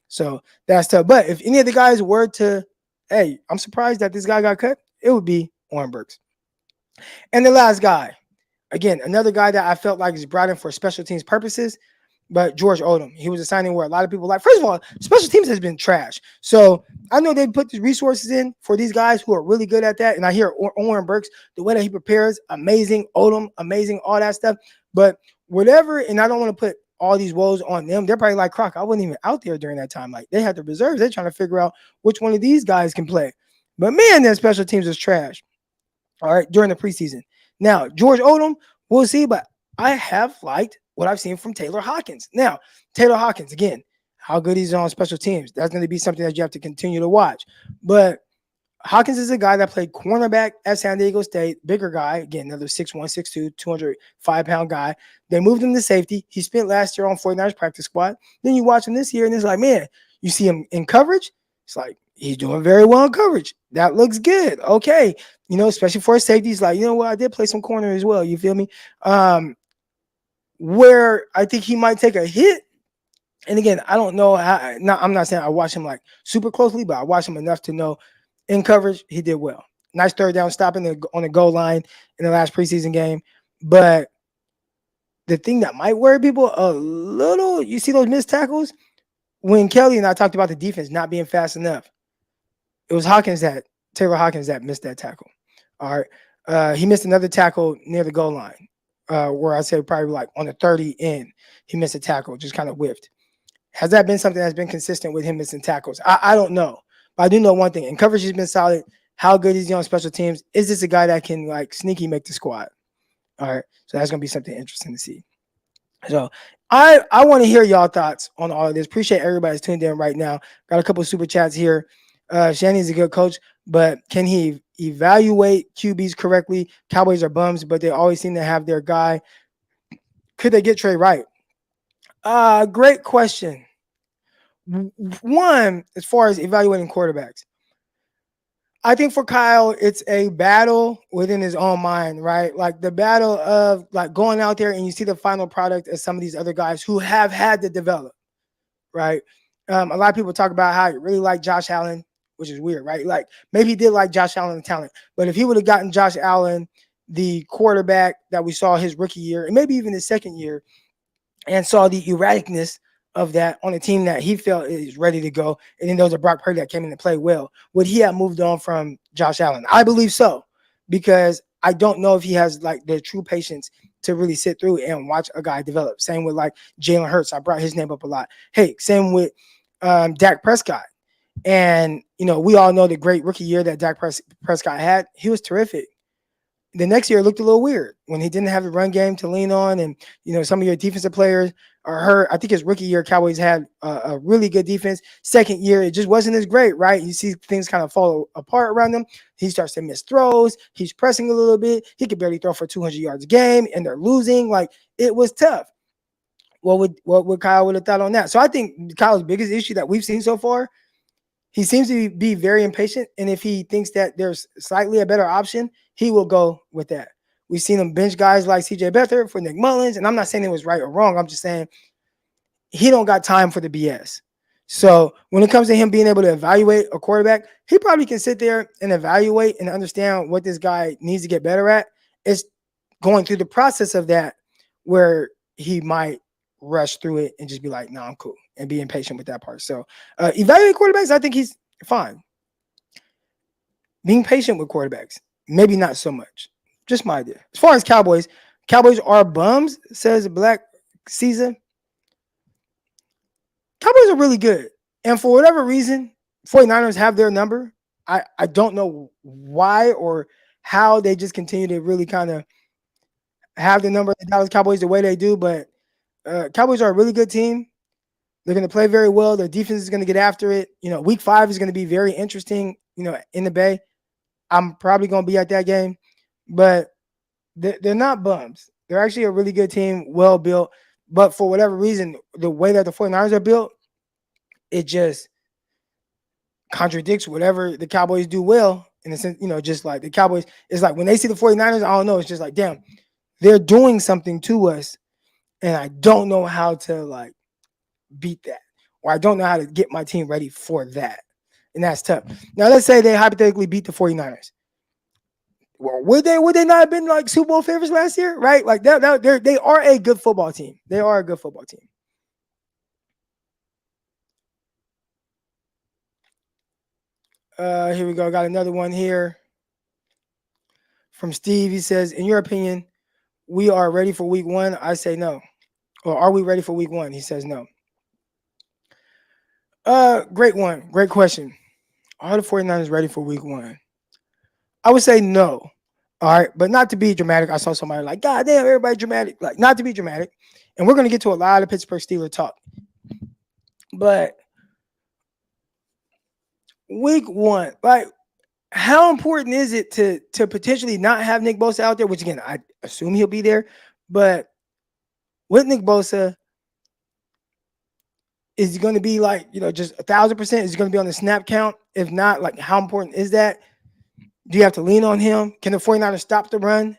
So that's tough. But if any of the guys were to, hey, I'm surprised that this guy got cut, it would be Oren Burks. And the last guy, again, another guy that I felt like is brought in for special teams purposes, but George Odom. He was a signing where a lot of people like, first of all, special teams has been trash. So I know they put the resources in for these guys who are really good at that. And I hear Oren Burks, the way that he prepares, amazing. Odom, amazing, all that stuff. But whatever, and I don't want to put all these woes on them. They're probably like, Croc, I wasn't even out there during that time. Like, they had the reserves. They're trying to figure out which one of these guys can play. But man, their special teams is trash. All right, during the preseason. Now, George Odom, we'll see, but I have liked what I've seen from Taylor Hawkins. Now, Taylor Hawkins, again, how good he's on special teams. That's going to be something that you have to continue to watch. But Hawkins is a guy that played cornerback at San Diego State, bigger guy, again, another 6'1", 6'2", 205-pound guy. They moved him to safety. He spent last year on 49ers practice squad. Then you watch him this year, and it's like, man, you see him in coverage. It's like, he's doing very well in coverage. That looks good. Okay. Especially for a safety, he's like, you know what? I did play some corner as well. You feel me? Where I think he might take a hit. And again, I don't know how. I'm not saying I watch him like super closely, but I watch him enough to know in coverage, he did well. Nice third down stop on the goal line in the last preseason game. But the thing that might worry people a little, you see those missed tackles? When Kelly and I talked about the defense not being fast enough, it was Taylor Hawkins that missed that tackle. All right. He missed another tackle near the goal line, where I said probably like on the 30 in, he missed a tackle, just kind of whiffed. Has that been something that's been consistent with him missing tackles? I don't know. But I do know one thing. And coverage has been solid. How good is he on special teams? Is this a guy that can like sneaky make the squad? All right. So that's going to be something interesting to see. So I want to hear y'all thoughts on all of this. Appreciate everybody's tuned in right now. Got a couple of super chats here. Shanny's a good coach, but can he evaluate QBs correctly? Cowboys are bums, but they always seem to have their guy. Could they get Trey Wright? Great question. One, as far as evaluating quarterbacks, I think for Kyle, it's a battle within his own mind, right? Like the battle of like going out there and you see the final product as some of these other guys who have had to develop, right? A lot of people talk about how he really like Josh Allen, which is weird, right? Like maybe he did like Josh Allen talent, but if he would have gotten Josh Allen, the quarterback that we saw his rookie year and maybe even his second year, and saw the erraticness of that on a team that he felt is ready to go, and then there was a Brock Purdy that came in to play well, would he have moved on from Josh Allen? I believe so, because I don't know if he has like the true patience to really sit through and watch a guy develop. Same with like Jalen Hurts. I brought his name up a lot. Hey, same with Dak Prescott. And, we all know the great rookie year that Dak Prescott had. He was terrific. The next year it looked a little weird when he didn't have the run game to lean on, and some of your defensive players are hurt. I think his rookie year, Cowboys had a really good defense. Second year, it just wasn't as great, right? You see things kind of fall apart around him. He starts to miss throws. He's pressing a little bit. He could barely throw for 200 yards a game, and they're losing. Like, it was tough. What would Kyle would have thought on that? So I think Kyle's biggest issue that we've seen so far, he seems to be very impatient, and if he thinks that there's slightly a better option, he will go with that. We've seen him bench guys like CJ Beathard for Nick Mullins, and I'm not saying it was right or wrong. I'm just saying he don't got time for the BS. So when it comes to him being able to evaluate a quarterback, he probably can sit there and evaluate and understand what this guy needs to get better at. It's going through the process of that where he might rush through it and just be like, no, I'm cool, and be impatient with that part. So evaluate quarterbacks, I think he's fine. Being patient with quarterbacks, maybe not so much. Just my idea. As far as Cowboys are bums, says Black Caesar. Cowboys are really good. And for whatever reason, 49ers have their number. I don't know why or how they just continue to really kind of have the number of the Dallas Cowboys the way they do, but Cowboys are a really good team. They're going to play very well. Their defense is going to get after it. Week 5 is going to be very interesting, in the Bay. I'm probably going to be at that game, but they're not bums. They're actually a really good team, well built. But for whatever reason, the way that the 49ers are built, it just contradicts whatever the Cowboys do well. In a sense, just like the Cowboys, it's like when they see the 49ers, I don't know. It's just like, damn, they're doing something to us. And I don't know how to beat that. Or I don't know how to get my team ready for that. And that's tough. Now, let's say they hypothetically beat the 49ers. Well, would they not have been like Super Bowl favorites last year? Right? Like they are a good football team. They are a good football team. Here we go. Got another one here from Steve. He says, in your opinion, we are ready for week 1? I say no. Or are we ready for week 1? He says no. Great one. Great question. Are the 49ers ready for week 1? I would say no. All right. But not to be dramatic. I saw somebody like, God damn, everybody dramatic. Like, not to be dramatic. And we're going to get to a lot of Pittsburgh Steelers talk. But week 1, like, how important is it to potentially not have Nick Bosa out there? Which, again, I assume he'll be there. But with Nick Bosa, is he going to be like, just 1,000%? Is he going to be on the snap count? If not, like, how important is that? Do you have to lean on him? Can the 49ers stop the run?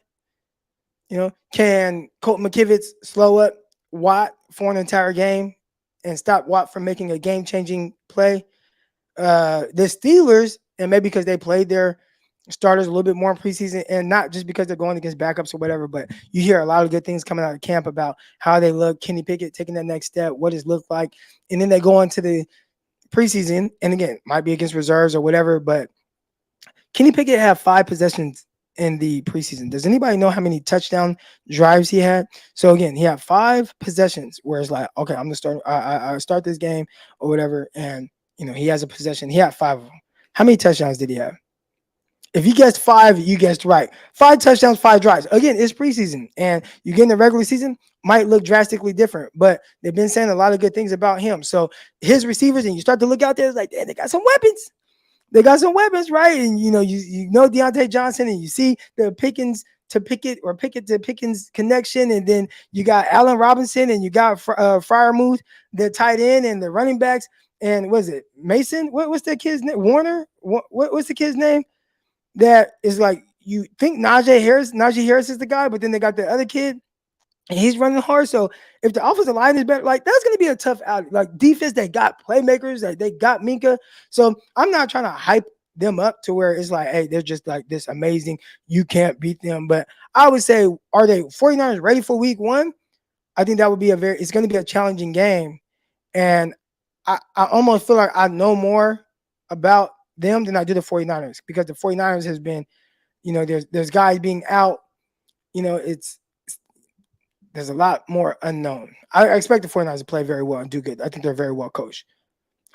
Can Colt McKivitz slow up Watt for an entire game and stop Watt from making a game-changing play? The Steelers, and maybe because they played their starters a little bit more in preseason, and not just because they're going against backups or whatever, but you hear a lot of good things coming out of camp about how they look, Kenny Pickett taking that next step, what does it look like, and then they go into the preseason, and again, might be against reserves or whatever, but Kenny Pickett had 5 possessions in the preseason. Does anybody know how many touchdown drives he had? So again, he had 5 possessions where it's like, okay, I'm gonna start. I start this game or whatever, and he has a possession. He had 5 of them. How many touchdowns did he have? If you guessed 5, you guessed right. 5 touchdowns, 5 drives. Again, it's preseason, and you get in the regular season might look drastically different, but they've been saying a lot of good things about him. So his receivers, and you start to look out there, it's like, damn, they got some weapons. They got some weapons, right? And you know Deontay Johnson, and you see the Pickens to Pickett or Pickett to Pickens connection, and then you got Allen Robinson, and you got Freiermuth, the tight end, and the running backs. And was it Mason? What's that kid's name? Warner? What's the kid's name? That is like, you think Najee Harris is the guy, but then they got the other kid, and he's running hard. So if the offensive line is better, like, that's going to be a tough out. Like, defense, they got playmakers, like they got Minka. So I'm not trying to hype them up to where it's like, hey, they're just like this amazing, you can't beat them. But I would say, are they 49ers ready for week 1? I think that would be it's going to be a challenging game. And I almost feel like I know more about them than I do the 49ers, because the 49ers has been, there's guys being out, there's a lot more unknown. I expect the 49ers to play very well and do good. I think they're very well coached.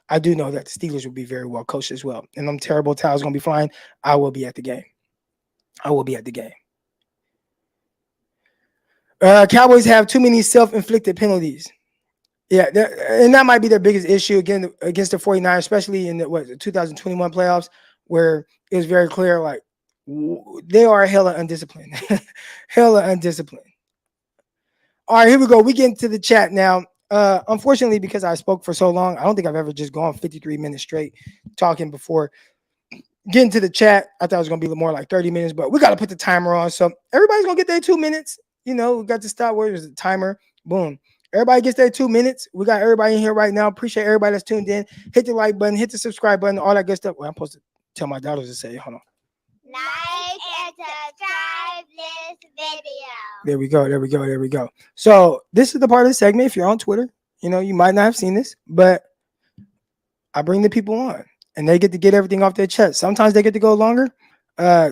I do know that the Steelers will be very well coached as well. And them terrible towels going to be flying. I will be at the game. Cowboys have too many self-inflicted penalties. Yeah, and that might be their biggest issue again against the 49ers, especially in the 2021 playoffs, where it was very clear, like, they are hella undisciplined. Hella undisciplined. All right, here we go. We get into the chat now. Unfortunately, because I spoke for so long, I don't think I've ever just gone 53 minutes straight talking before getting to the chat. I thought it was going to be more like 30 minutes, but we got to put the timer on. So everybody's going to get their 2 minutes. We got to stop. Where is the timer? Boom. Everybody gets their 2 minutes. We got everybody in here right now. Appreciate everybody that's tuned in. Hit the like button, hit the subscribe button, all that good stuff. Well, I'm supposed to tell my daughters to say, hold on. Like and subscribe this video. There we go. So this is the part of the segment. If you're on Twitter, you might not have seen this, but I bring the people on and they get to get everything off their chest. Sometimes they get to go longer.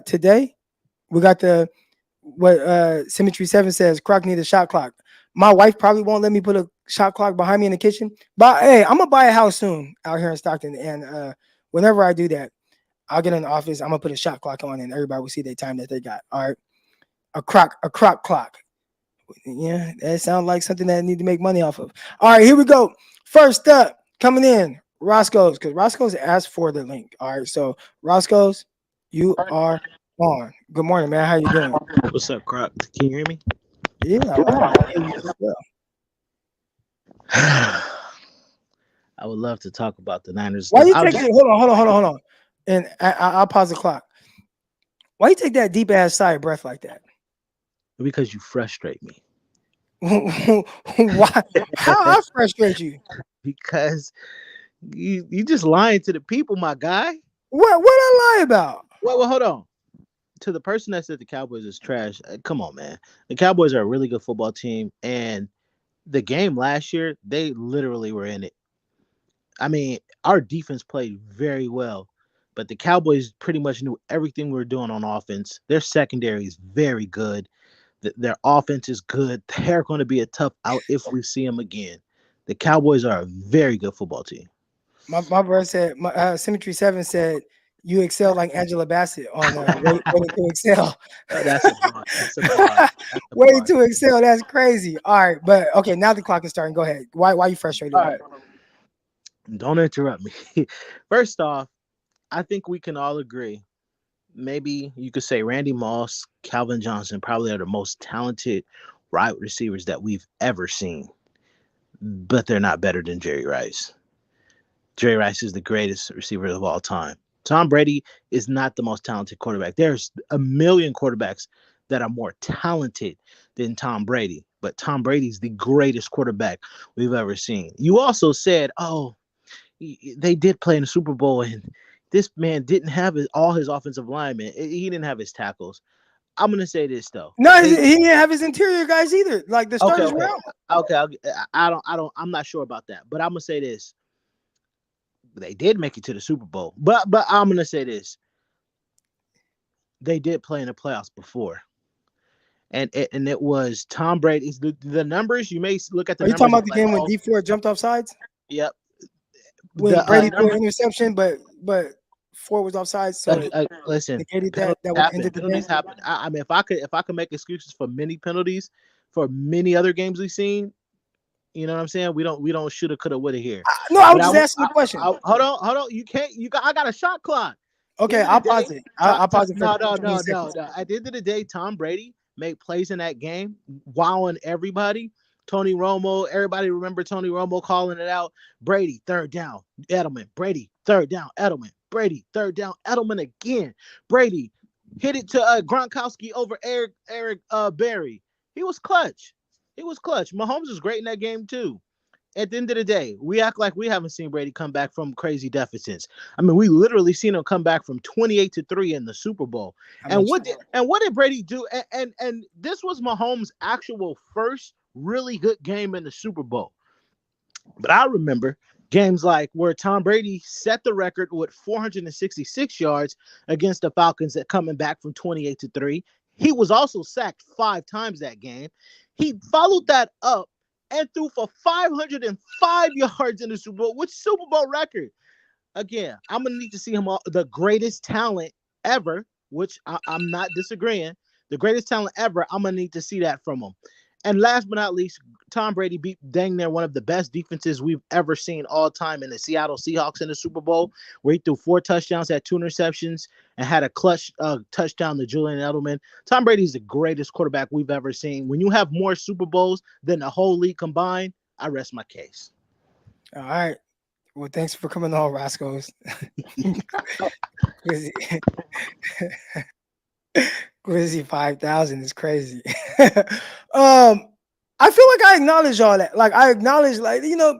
Today, we got what Symmetry 7 says, Croc need a shot clock. My wife probably won't let me put a shot clock behind me in the kitchen, but hey, I'm going to buy a house soon out here in Stockton. And whenever I do that, I'll get in the office. I'm going to put a shot clock on and everybody will see the time that they got. All right. A croc clock. Yeah, that sounds like something that I need to make money off of. All right, here we go. First up, coming in, Roscoe's, because Roscoe's asked for the link. All right, so Roscoe's, you are on. Good morning, man. How you doing? What's up, Croc? Can you hear me? Yeah, I hear you as well. I would love to talk about the Niners Why stuff. you take it? Hold on. And I'll pause the clock. Why you take that deep ass sigh of breath like that? Because you frustrate me. Why? How I frustrate you? Because you just lying to the people, my guy. What I lie about? Well, hold on. To the person that said the Cowboys is trash, come on, man. The Cowboys are a really good football team, and the game last year, they literally were in it. I mean, our defense played very well, but the Cowboys pretty much knew everything we were doing on offense. Their secondary is very good. Their offense is good. They're going to be a tough out if we see them again. The Cowboys are a very good football team. My brother said, Symmetry 7 said, you excel like Angela Bassett on Waiting to Excel. That's a bar. That's a bar. Waiting to Excel. That's crazy. All right, but okay, now the clock is starting. Go ahead. Why are you frustrated? All right. Don't interrupt me. First off, I think we can all agree. Maybe you could say Randy Moss, Calvin Johnson probably are the most talented wide receivers that we've ever seen. But they're not better than Jerry Rice. Jerry Rice is the greatest receiver of all time. Tom Brady is not the most talented quarterback. There's a million quarterbacks that are more talented than Tom Brady, but Tom Brady's the greatest quarterback we've ever seen. You also said, oh, they did play in the Super Bowl, and this man didn't have all his offensive linemen. He didn't have his tackles. I'm going to say this, though. No, he didn't have his interior guys either. Like the starters were out. Okay. I'm not sure about that, but I'm going to say this. They did make it to the Super Bowl, but I'm gonna say this: they did play in the playoffs before, and it was Tom Brady's the numbers. You may look at the. Are you talking about the game when D Ford jumped off sides? Yep. When Brady threw an interception, but Ford was offside, so listen, that ended the game. Happen. I mean, if I could make excuses for many penalties for many other games we've seen. You know what I'm saying? We don't shoulda, coulda, woulda here. No, I was just asking the question. Hold on. You can't. I got a shot clock. Okay, I'll pause it. I'll pause it. No. At the end of the day, Tom Brady made plays in that game, wowing everybody. Tony Romo, everybody remember Tony Romo calling it out. Brady, third down, Edelman. Brady, third down, Edelman. Brady, third down, Edelman again. Brady hit it to Gronkowski over Eric Berry. He was clutch. Mahomes was great in that game too. At the end of the day, we act like we haven't seen Brady come back from crazy deficits. I mean, we literally seen him come back from 28-3 in the Super Bowl. And what did Brady do? And this was Mahomes' actual first really good game in the Super Bowl. But I remember games like where Tom Brady set the record with 466 yards against the Falcons that coming back from 28-3. He was also sacked 5 times that game. He followed that up and threw for 505 yards in the Super Bowl, which Super Bowl record. Again, I'm going to need to see him the greatest talent ever, which I'm not disagreeing. The greatest talent ever, I'm going to need to see that from him. And last but not least, Tom Brady beat dang near one of the best defenses we've ever seen all time in the Seattle Seahawks in the Super Bowl, where he threw 4 touchdowns, had 2 interceptions, and had a clutch touchdown to Julian Edelman. Tom Brady is the greatest quarterback we've ever seen. When you have more Super Bowls than the whole league combined, I rest my case. All right. Well, thanks for coming on, Roscoe's. Grizzly 5,000 is crazy. I feel like I acknowledge all that. Like I acknowledge,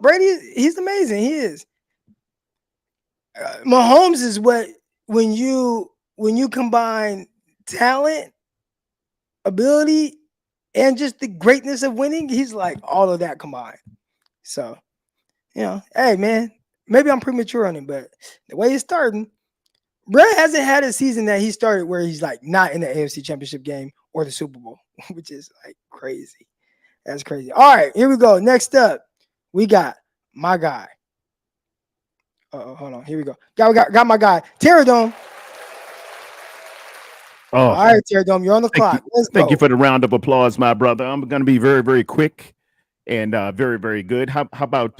Brady, he's amazing. He is. Mahomes is what when you combine talent, ability, and just the greatness of winning, he's like all of that combined. So, hey man, maybe I'm premature on it, but the way he's starting. Brett hasn't had a season that he started where he's like not in the AFC Championship game or the Super Bowl, which is like crazy. That's crazy. All right, here we go. Next up, we got my guy. Hold on. Here we go. Got my guy, Terradome. All right, Terry Dome, you're on the clock. Let's go. Thank you for the round of applause, my brother. I'm going to be very, very quick and very, very good. How about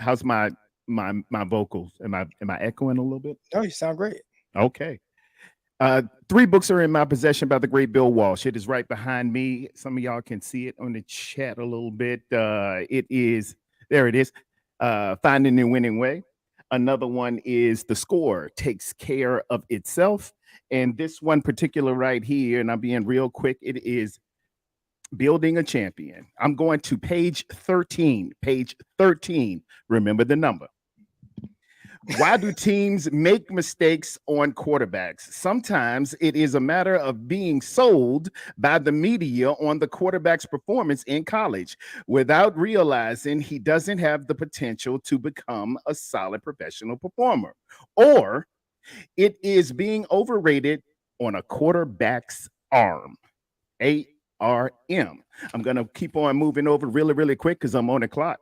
how's my vocals? Am I echoing a little bit? Oh, you sound great. Okay. 3 books are in my possession by the great Bill Walsh. It is right behind me. Some of y'all can see it on the chat a little bit. There it is. Finding the Winning Way. Another one is The Score Takes Care of Itself. And this one particular right here, and I'm being real quick, it is Building a Champion. I'm going to page 13. Page 13. Remember the number. Why do teams make mistakes on quarterbacks? Sometimes it is a matter of being sold by the media on the quarterback's performance in college without realizing he doesn't have the potential to become a solid professional performer. Or it is being overrated on a quarterback's arm. ARM. I'm going to keep on moving over really, really quick because I'm on the clock.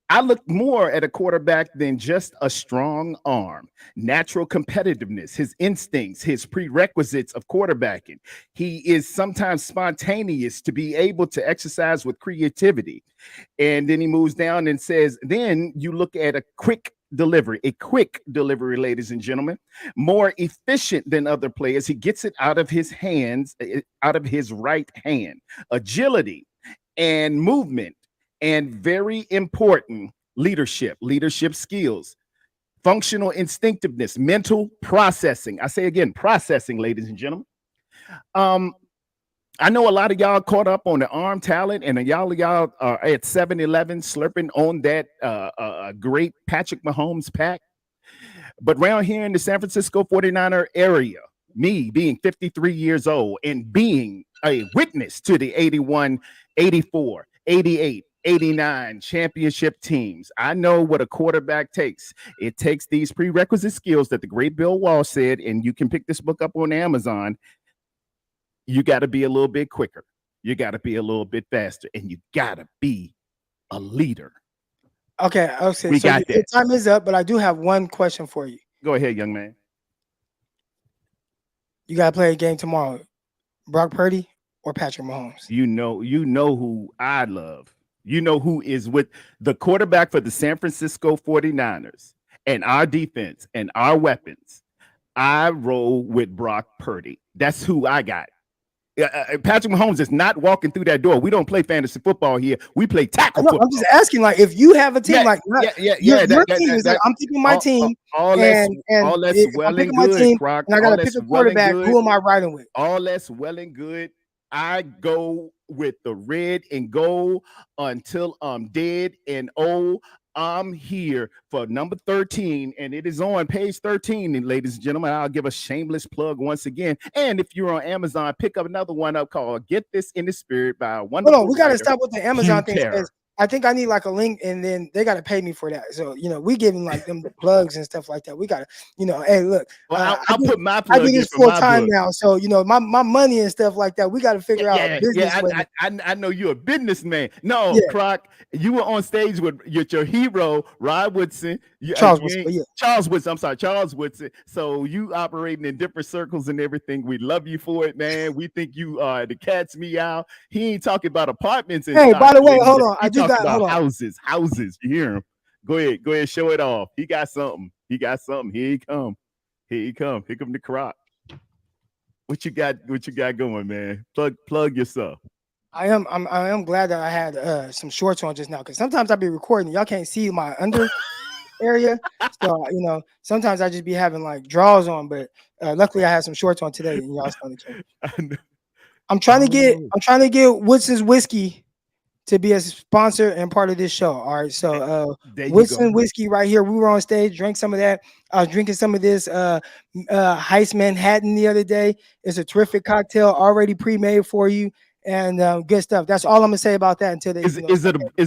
I look more at a quarterback than just a strong arm, natural competitiveness, his instincts, his prerequisites of quarterbacking. He is sometimes spontaneous to be able to exercise with creativity. And then he moves down and says, then you look at a quick delivery, ladies and gentlemen, more efficient than other players. He gets it out of his hands, out of his right hand, agility and movement. And very important, leadership skills, functional instinctiveness, mental processing. I say again, processing, ladies and gentlemen. I know a lot of y'all caught up on the arm talent, and y'all are at 7-Eleven slurping on that great Patrick Mahomes pack. But around here in the San Francisco 49er area, me being 53 years old and being a witness to the 81, 84, 88, 89 championship teams, I know what a quarterback takes. It takes these prerequisite skills that the great Bill Walsh said, and you can pick this book up on Amazon. You got to be a little bit quicker. You got to be a little bit faster, and you got to be a leader. Okay. We so got your that. time is up, but I do have one question for you. Go ahead, young man. You got to play a game tomorrow. Brock Purdy or Patrick Mahomes? You know who I love. You know who is with the quarterback for the San Francisco 49ers and our defense and our weapons. I roll with Brock Purdy. That's who I got. Patrick Mahomes is not walking through that door. We don't play fantasy football here. We play tackle football. I'm just asking, like, if you have a team, your team is like, I'm picking my team, all that's well and good, Croc. And I got to pick a quarterback. Who am I riding with? All that's well and good. I go with the red and gold until I'm dead and old. I'm here for number 13, and it is on page 13. And ladies and gentlemen, I'll give a shameless plug once again. And if you're on Amazon, pick up another one up called "Get This in the Spirit" by a wonderful. Hold on, we got to stop with the Amazon thing. Terror. I think I need like a link, and then they got to pay me for that. So we giving like them the plugs and stuff like that. We got to, hey, look. Well, I'll put my plug. I do this full time now, so my money and stuff like that. We got to figure out a business. I know you're a businessman. No, Croc, you were on stage with your hero, Rod Woodson. Charles Woodson. I'm sorry, Charles Woodson. So you operating in different circles and everything. We love you for it, man. We think you are the cat's meow. He ain't talking about apartments. Hey, by the way, hold on. I do got houses. You hear him? Go ahead, show it off. He got something. Here he come. Here come the Croc. What you got going, man? Plug yourself. I am glad that I had some shorts on just now, because sometimes I be recording, y'all can't see my under area, so sometimes I just be having like drawers on, but luckily I had some shorts on today, and y'all saw the camera. I'm trying to get Woodson's Whiskey to be a sponsor and part of this show. All right, so Woodson Whiskey right here. We were on stage, drank some of that. I was drinking some of this Heist Manhattan the other day. It's a terrific cocktail, already pre-made for you, and good stuff. That's all I'm gonna say about that until they. Is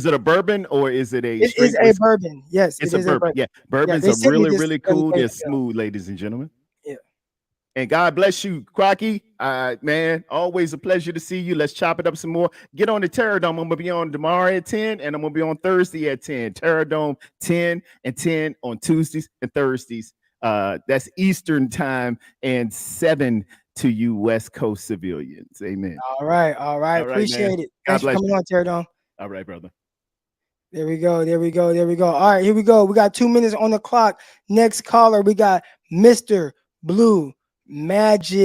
it a bourbon or is it a? It is a bourbon. Yes, it's a bourbon. Yeah, bourbons are really cool. They're smooth, ladies and gentlemen. Yeah. And God bless you, Crocky. Man, always a pleasure to see you. Let's chop it up some more. Get on the Terror Dome. I'm going to be on tomorrow at 10, and I'm going to be on Thursday at 10. Terror Dome, 10 and 10 on Tuesdays and Thursdays. That's Eastern time, and 7 to you West Coast civilians. Amen. All right. All right, Appreciate man. it. God Thanks for bless coming you. on, Teardome. All right, brother. There we go. All right, here we go. We got 2 minutes on the clock. Next caller, we got Mr. Blue Magic.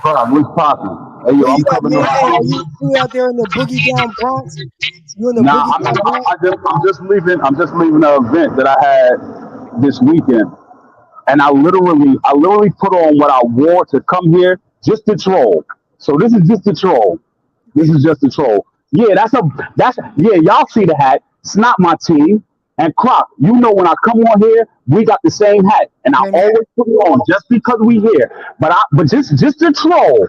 What's poppin'? Hey, yo, Where I'm you at, coming man? Hey, are on. you out there in the boogie down Bronx? You in the Nah, boogie down Bronx? I'm just leaving. I'm just leaving an event that I had this weekend, and I literally put on what I wore to come here just to troll. So this is just a troll. This is just a troll. Yeah, yeah. Y'all see the hat? It's not my team. And Croc, you know when I come on here, we got the same hat, and I Same hat. always put it on just because we here. But just a troll.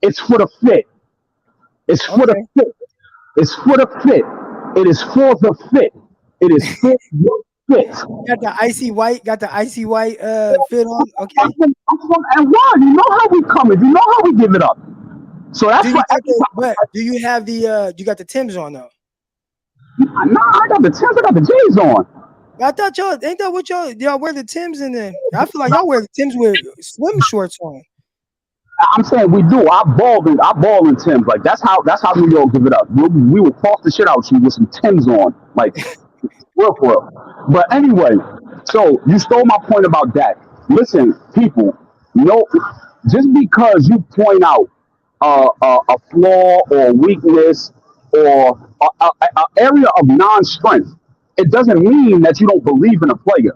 It's for the fit. It's for the Okay. fit. It's for the fit. It is for the fit. It is for the fit. Got the icy white fit on. Okay. And why? You know how we coming. You know how we give it up. So that's Do why. you have the you got the Timbs on though? Nah, I got the Timbs. I got the J's on. I thought y'all ain't that what y'all wear the Timbs in there. I feel like y'all wear the Timbs with swim shorts on. I'm saying we do. I ball in Timbs. Like that's how New York give it up. We will toss the shit out you with some Timbs on. Like real for real. But anyway, so you stole my point about that. Listen, people, just because you point out a flaw or a weakness or a area of non-strength, it doesn't mean that you don't believe in a player. You know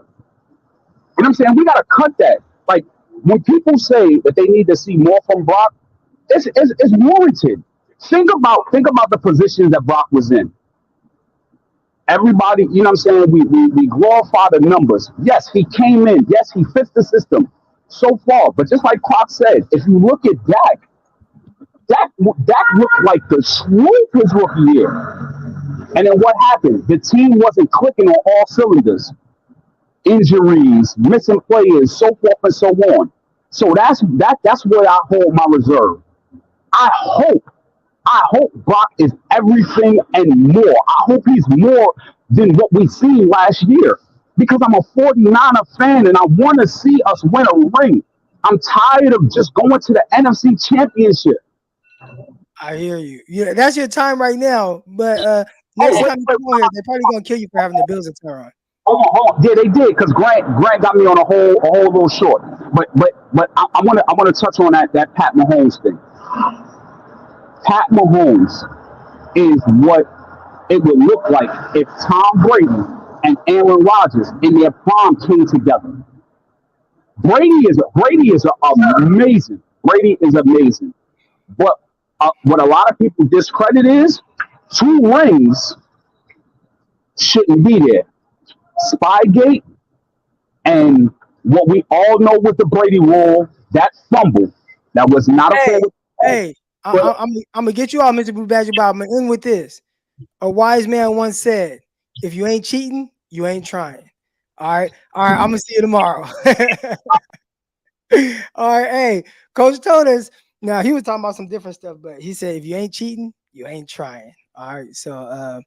what I'm saying? We gotta cut that. Like when people say that they need to see more from Brock, it's warranted. Think about the positions that Brock was in. Everybody, you know what I'm saying? We glorify the numbers. Yes, he came in. Yes, he fits the system so far. But just like Croc said, if you look at Dak looked like the swoop his rookie year. And then what happened? The team wasn't clicking on all cylinders. Injuries, missing players, so forth and so on. So that's where I hold my reserve. I hope Brock is everything and more. I hope he's more than what we seen last year. Because I'm a 49er fan and I want to see us win a ring. I'm tired of just going to the NFC Championship. I hear you. Yeah, that's your time right now. But next wait, time you come on here, they're probably gonna kill you for having the Bills attire on. Hold on. Yeah, they did because Grant got me on a whole little short. But I want to touch on that Pat Mahomes thing. Pat Mahomes is what it would look like if Tom Brady and Aaron Rodgers in their prime came together. Brady is amazing. Brady is amazing. But what a lot of people discredit is 2 rings shouldn't be there. Spygate and what we all know with the Brady rule, that fumble that was not a Hey, I'm gonna get you out, Mr. Blue Badger Bob. I'm gonna end with this. A wise man once said, "If you ain't cheating, you ain't trying." All right. I'm gonna see you tomorrow. All right. Hey, Coach told us. Now he was talking about some different stuff, but he said, "If you ain't cheating, you ain't trying." All right. So,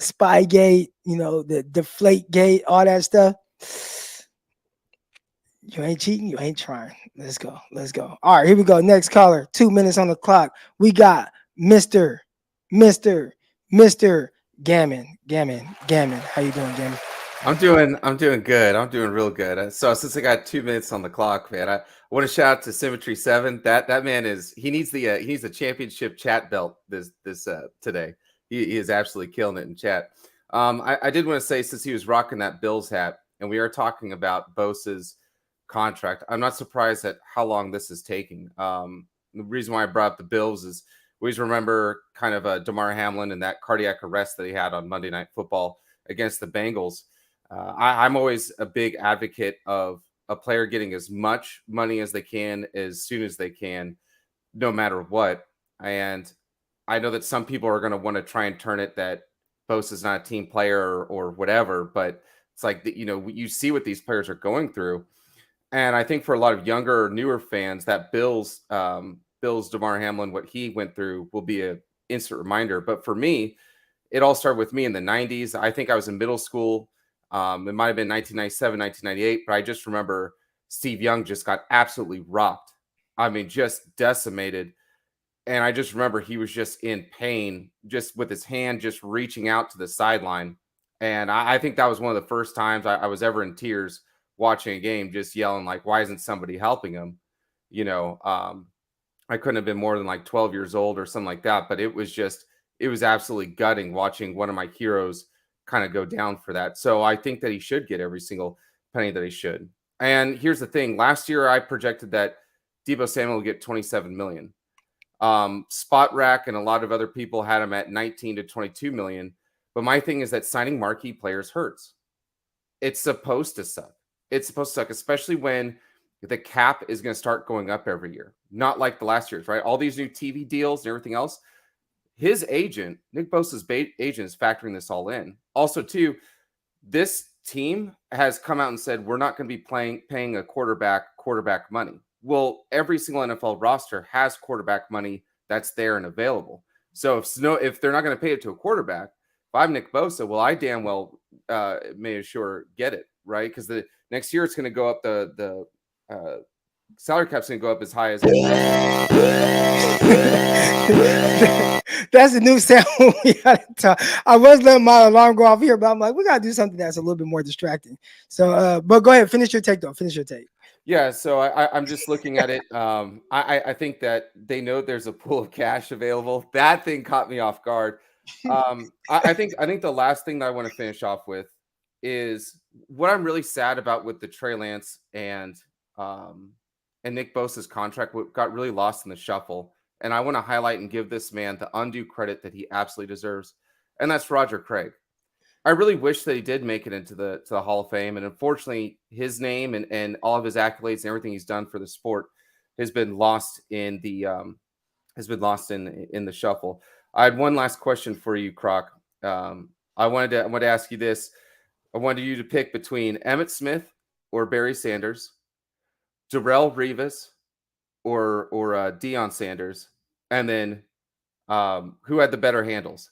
Spygate, the Deflate Gate, all that stuff. You ain't cheating, you ain't trying. Let's go. All right, here we go. Next caller. 2 minutes on the clock. We got Mr. Gammon. How you doing, Gammon? I'm doing good. I'm doing real good. So since I got 2 minutes on the clock, man, I want to shout out to Symmetry 7. That man he needs the championship chat belt this today. He is absolutely killing it in chat. I did want to say, since he was rocking that Bills hat, and we are talking about Bosa's contract, I'm not surprised at how long this is taking. The reason why I brought up the Bills is we always remember kind of Damar Hamlin and that cardiac arrest that he had on Monday Night Football against the Bengals. I'm always a big advocate of a player getting as much money as they can as soon as they can, no matter what. And I know that some people are going to want to try and turn it that Bosa's not a team player or whatever, but it's like, you see what these players are going through. And I think for a lot of younger, newer fans, that Bills Damar Hamlin, what he went through will be an instant reminder. But for me, it all started with me in the 90s. I think I was in middle school. It might have been 1997, 1998, but I just remember Steve Young just got absolutely rocked. I mean, just decimated. And I just remember he was just in pain, just with his hand just reaching out to the sideline. And I think that was one of the first times I was ever in tears watching a game, just yelling, like, why isn't somebody helping him? You know, I couldn't have been more than like 12 years old or something like that. But it was absolutely gutting watching one of my heroes kind of go down for that. So I think that he should get every single penny that he should. And here's the thing. Last year, I projected that Deebo Samuel would get 27 million. Spot Rack and a lot of other people had him at 19 to 22 million. But my thing is that signing marquee players hurts. It's supposed to suck. It's supposed to suck, especially when the cap is going to start going up every year. Not like the last year's, right? All these new TV deals and everything else. His agent, Nick Bosa's agent, is factoring this all in. Also, too, this team has come out and said, we're not going to be paying a quarterback money. Well, every single NFL roster has quarterback money that's there and available. So if they're not going to pay it to a quarterback, if I'm Nick Bosa, well, I damn well may sure get it, right? Because the next year it's going to go up. The salary cap's going to go up as high as. That's a new sound. We gotta talk. I was letting my alarm go off here, but I'm like, we gotta do something that's a little bit more distracting. So, but go ahead, finish your take though. Finish your take. Yeah, so I'm just looking at it. I think that they know there's a pool of cash available. That thing caught me off guard. I think the last thing that I want to finish off with is what I'm really sad about with the Trey Lance and Nick Bosa's contract. What got really lost in the shuffle, and I want to highlight and give this man the undue credit that he absolutely deserves, and that's Roger Craig. I really wish that he did make it into the Hall of Fame, and unfortunately, his name and all of his accolades and everything he's done for the sport has been lost in the shuffle. I had one last question for you, Croc. I wanted to ask you this. I wanted you to pick between Emmitt Smith or Barry Sanders, Darrelle Revis or Deion Sanders, and then who had the better handles?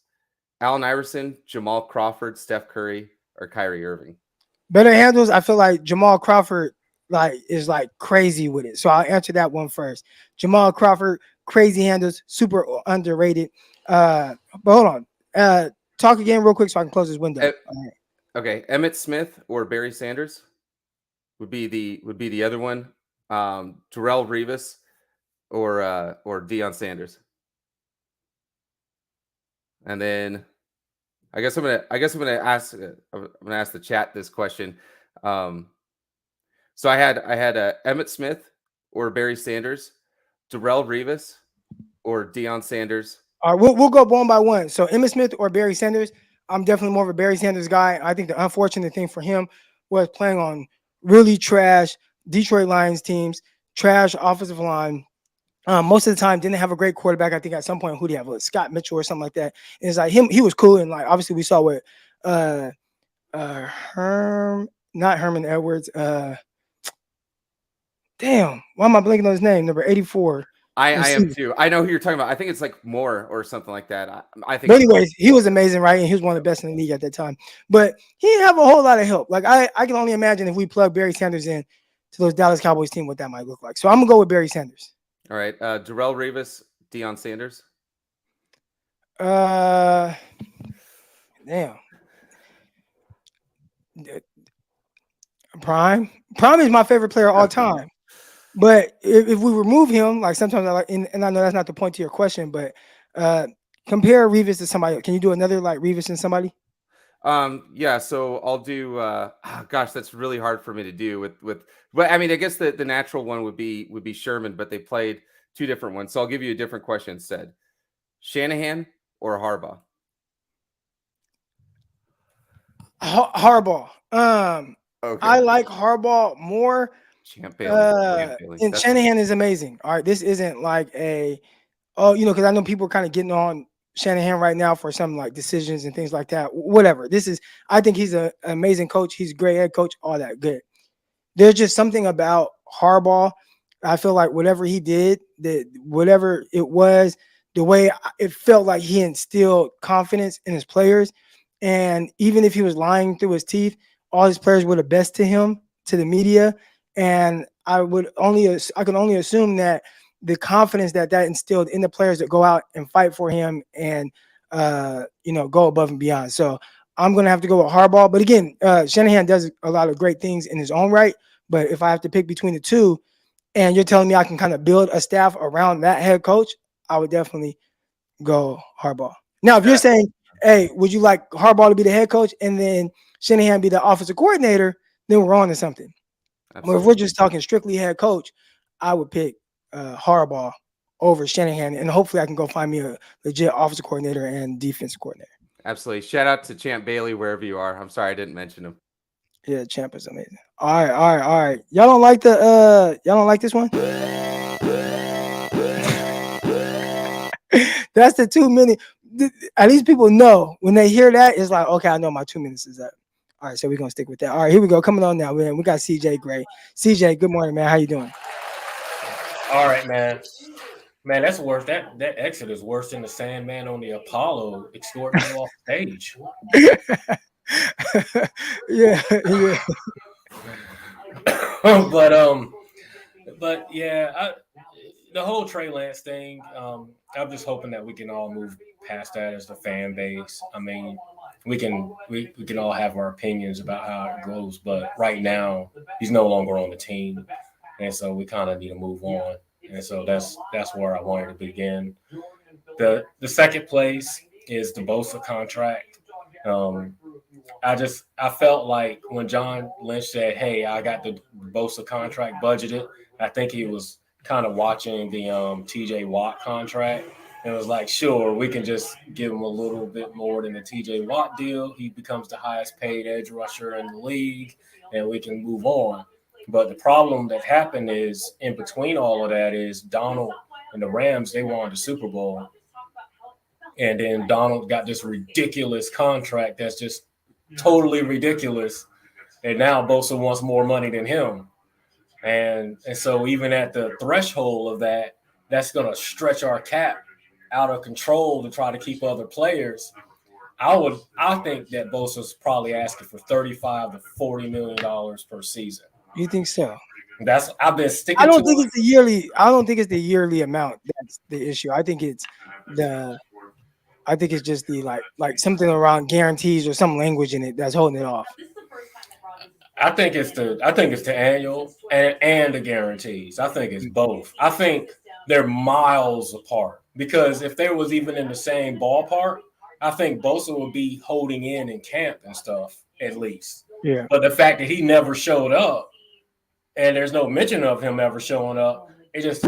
Allen Iverson, Jamal Crawford, Steph Curry, or Kyrie Irving? Better handles. I feel like Jamal Crawford is crazy with it. So I'll answer that one first. Jamal Crawford, crazy handles, super underrated. But hold on. Talk again real quick so I can close this window. Okay, Emmitt Smith or Barry Sanders would be the other one. Darrelle Revis or Deion Sanders. And then I guess I'm gonna ask the chat this question. So I had Emmitt Smith or Barry Sanders, Darrelle Revis or Deion Sanders. All right, we'll go one by one. So Emmitt Smith or Barry Sanders. I'm definitely more of a Barry Sanders guy. I think the unfortunate thing for him was playing on really trash Detroit Lions teams, trash offensive line. Most of the time didn't have a great quarterback. I think at some point, who do you have? Scott Mitchell or something like that. And it's like he was cool. And obviously we saw what not Herman Edwards. Damn, why am I blanking on his name? Number 84. I am too. I know who you're talking about. I think it's like Moore or something like that. I think. But anyways, he was amazing, right? And he was one of the best in the league at that time. But he didn't have a whole lot of help. I can only imagine if we plug Barry Sanders in to those Dallas Cowboys team, what that might look like. So I'm gonna go with Barry Sanders. All right, Darrelle Revis, Deion Sanders. Damn. Prime is my favorite player of all time. But if we remove him, sometimes and I know that's not the point to your question, but compare Revis to somebody else. Can you do another Revis and somebody? Yeah, so I'll do gosh, that's really hard for me to do with but I mean, I guess the natural one would be Sherman, but they played two different ones. So I'll give you a different question instead. Shanahan or Harbaugh? Harbaugh. Okay. I like Harbaugh more. Champ Bailey. And Shanahan is amazing. All right, this isn't because I know people are kind of getting on Shanahan right now for some decisions and things like that. Whatever. I think he's an amazing coach. He's a great head coach. All that good. There's just something about Harbaugh. I feel like whatever he did, whatever it was, the way it felt like he instilled confidence in his players. And even if he was lying through his teeth, all his players were the best to him, to the media. And I can only assume that the confidence that instilled in the players that go out and fight for him and go above and beyond. So I'm gonna have to go with Harbaugh. But again, Shanahan does a lot of great things in his own right. But if I have to pick between the two, and you're telling me I can kind of build a staff around that head coach, I would definitely go Harbaugh. Now, if you're saying, hey, would you like Harbaugh to be the head coach and then Shanahan be the offensive coordinator, then we're on to something. Absolutely. But if we're just talking strictly head coach, I would pick Harbaugh over Shanahan, and hopefully I can go find me a legit offensive coordinator and defensive coordinator. Absolutely. Shout out to Champ Bailey, wherever you are. I'm sorry I didn't mention him. Yeah, Champ is amazing. All right. Y'all don't like this one? That's the 2 minute. At least people know when they hear that, it's like, okay, I know my 2 minutes is up. All right, so we're gonna stick with that. All right, here we go. Coming on now, man. We got CJ Gray. CJ, good morning, man. How you doing? All right, man. Man, that's worse. That exit is worse than the Sandman on the Apollo escorting you off stage. yeah. but yeah, the whole Trey Lance thing. I'm just hoping that we can all move past that as the fan base. I mean, we can all have our opinions about how it goes, but right now he's no longer on the team, and so we kind of need to move on. And so that's where I wanted to begin. The second place is the Bosa contract. I felt like when John Lynch said, "Hey, I got the Bosa contract budgeted," I think he was kind of watching the TJ Watt contract. And it was like, sure, we can just give him a little bit more than the TJ Watt deal. He becomes the highest paid edge rusher in the league, and we can move on. But the problem that happened is, in between all of that, is Donald and the Rams, they won the Super Bowl. And then Donald got this ridiculous contract that's just totally ridiculous. And now Bosa wants more money than him. And so even at the threshold of that, that's going to stretch our cap out of control to try to keep other players. I think that Bosa's probably asking for $35 to $40 million per season. You think so? I've been sticking. I don't think it's the yearly amount that's the issue. I think it's just the like something around guarantees or some language in it that's holding it off. I think it's the annual and the guarantees. I think it's both. I think they're miles apart, because if they was even in the same ballpark, I think Bosa would be holding in camp and stuff at least. Yeah. But the fact that he never showed up, and there's no mention of him ever showing up, it just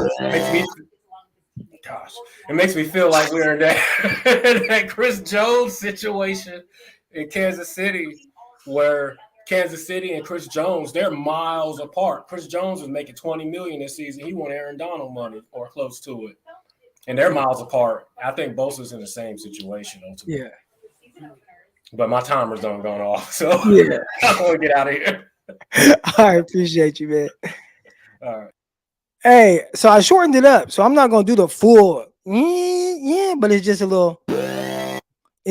makes me feel like we're in that Chris Jones situation in Kansas City, where Kansas City and Chris Jones, they're miles apart. Chris Jones is making $20 million this season. He want Aaron Donald money or close to it, and they're miles apart. I think Bosa's in the same situation ultimately. Yeah. But my timer's done gone off, so yeah. I want to get out of here. I appreciate you, man. All right. Hey, so I shortened it up, so I'm not gonna do the full but it's just a little, and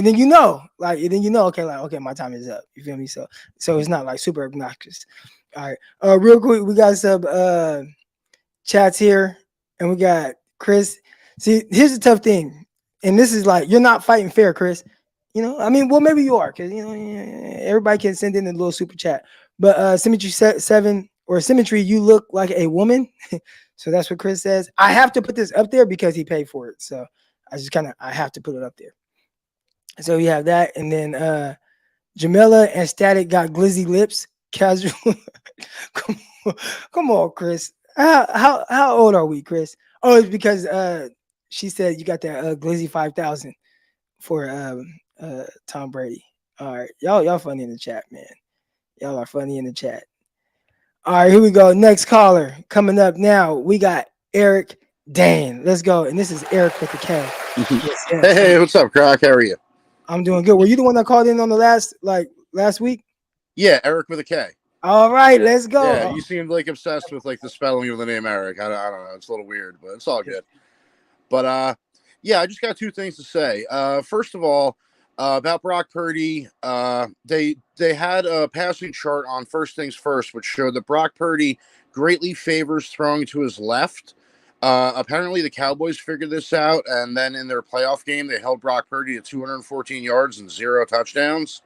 then okay, my time is up. You feel me? So it's not like super obnoxious. All right, real quick, we got some chats here, and we got Chris. See, here's the tough thing, and this is like, you're not fighting fair, Chris. You know, I mean, well, maybe you are, because everybody can send in a little super chat. But Symmetry 7 or Symmetry, you look like a woman. So that's what Chris says. I have to put this up there because he paid for it. So I have to put it up there. So we have that. And then Jamila and Static got glizzy lips. Casual. Come on, Chris. How old are we, Chris? Oh, it's because she said you got that glizzy 5,000 for Tom Brady. All right. Y'all funny in the chat, man. Y'all are funny in the chat. All right, here we go. Next caller coming up now. We got Eric Dan. Let's go. And this is Eric with the K. Yes. Hey, what's up, Croc? How are you? I'm doing good. Were you the one that called in on the last week? Yeah, Eric with a K. All right, let's go. Yeah, you seemed like obsessed with like the spelling of the name Eric. I don't know. It's a little weird, but it's all good. But yeah, I just got two things to say. First of all, About Brock Purdy, they had a passing chart on First Things First, which showed that Brock Purdy greatly favors throwing to his left. Apparently, the Cowboys figured this out, and then in their playoff game, they held Brock Purdy to 214 yards and 0 touchdowns.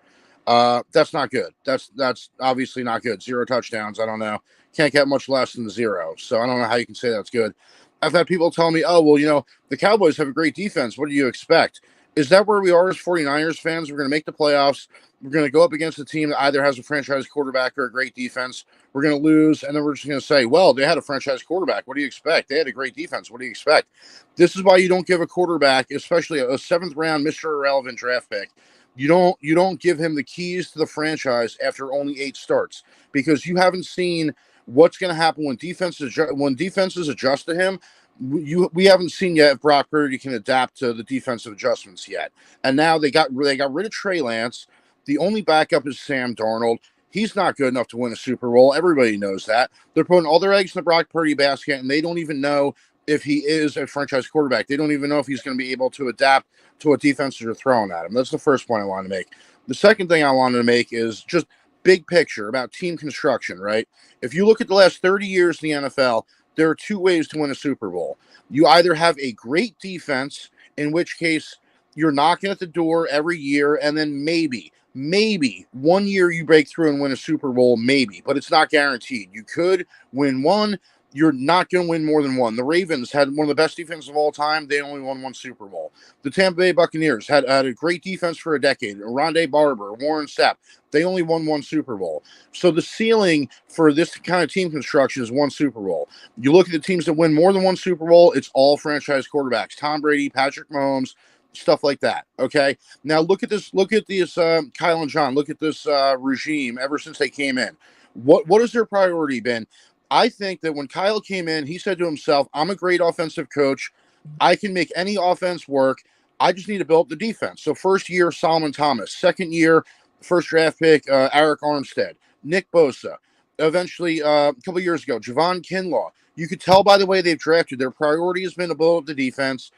That's not good. That's obviously not good. 0 touchdowns. I don't know. Can't get much less than 0. So I don't know how you can say that's good. I've had people tell me, oh, well, the Cowboys have a great defense. What do you expect? Is that where we are as 49ers fans? We're going to make the playoffs. We're going to go up against a team that either has a franchise quarterback or a great defense. We're going to lose, and then we're just going to say, well, they had a franchise quarterback. What do you expect? They had a great defense. What do you expect? This is why you don't give a quarterback, especially a 7th-round Mr. Irrelevant draft pick, you don't give him the keys to the franchise after only 8 starts, because you haven't seen what's going to happen when defenses adjust to him. We haven't seen yet if Brock Purdy can adapt to the defensive adjustments yet. And now they got rid of Trey Lance. The only backup is Sam Darnold. He's not good enough to win a Super Bowl. Everybody knows that. They're putting all their eggs in the Brock Purdy basket, and they don't even know if he is a franchise quarterback. They don't even know if he's going to be able to adapt to what defenses are throwing at him. That's the first point I wanted to make. The second thing I wanted to make is just big picture about team construction, right? If you look at the last 30 years in the NFL, there are 2 ways to win a Super Bowl. You either have a great defense, in which case you're knocking at the door every year, and then maybe 1 year you break through and win a Super Bowl, maybe, but it's not guaranteed. You could win 1. You're not going to win more than 1. The Ravens had one of the best defenses of all time. They only won 1 Super Bowl. The Tampa Bay Buccaneers had a great defense for a decade. Rondé Barber, Warren Sapp, they only won 1 Super Bowl. So the ceiling for this kind of team construction is 1 Super Bowl. You look at the teams that win more than 1 Super Bowl, it's all franchise quarterbacks. Tom Brady, Patrick Mahomes, stuff like that. Okay. Now look at this, Kyle and John, look at this regime ever since they came in. What has their priority been? I think that when Kyle came in, he said to himself, I'm a great offensive coach. I can make any offense work. I just need to build up the defense. So first year, Solomon Thomas. Second year, first draft pick, Eric Armstead. Nick Bosa. Eventually, a couple years ago, Javon Kinlaw. You could tell by the way they've drafted, their priority has been to build up the defense.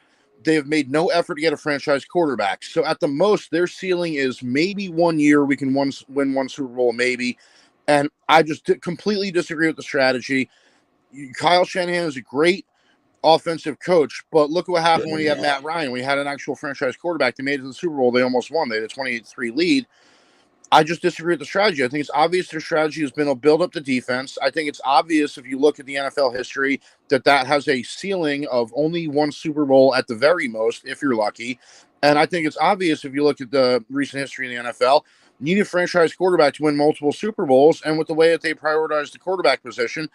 They have made no effort to get a franchise quarterback. So at the most, their ceiling is maybe 1 year we can win 1 Super Bowl, maybe. And I just completely disagree with the strategy. Kyle Shanahan is a great offensive coach, but look what happened when he had Matt Ryan. We had an actual franchise quarterback. They made it to the Super Bowl. They almost won. They had a 28-3 lead. I just disagree with the strategy. I think it's obvious their strategy has been to build up the defense. I think it's obvious if you look at the NFL history that has a ceiling of only 1 Super Bowl at the very most, if you're lucky. And I think it's obvious if you look at the recent history in the NFL, you need a franchise quarterback to win multiple Super Bowls. And with the way that they prioritize the quarterback position,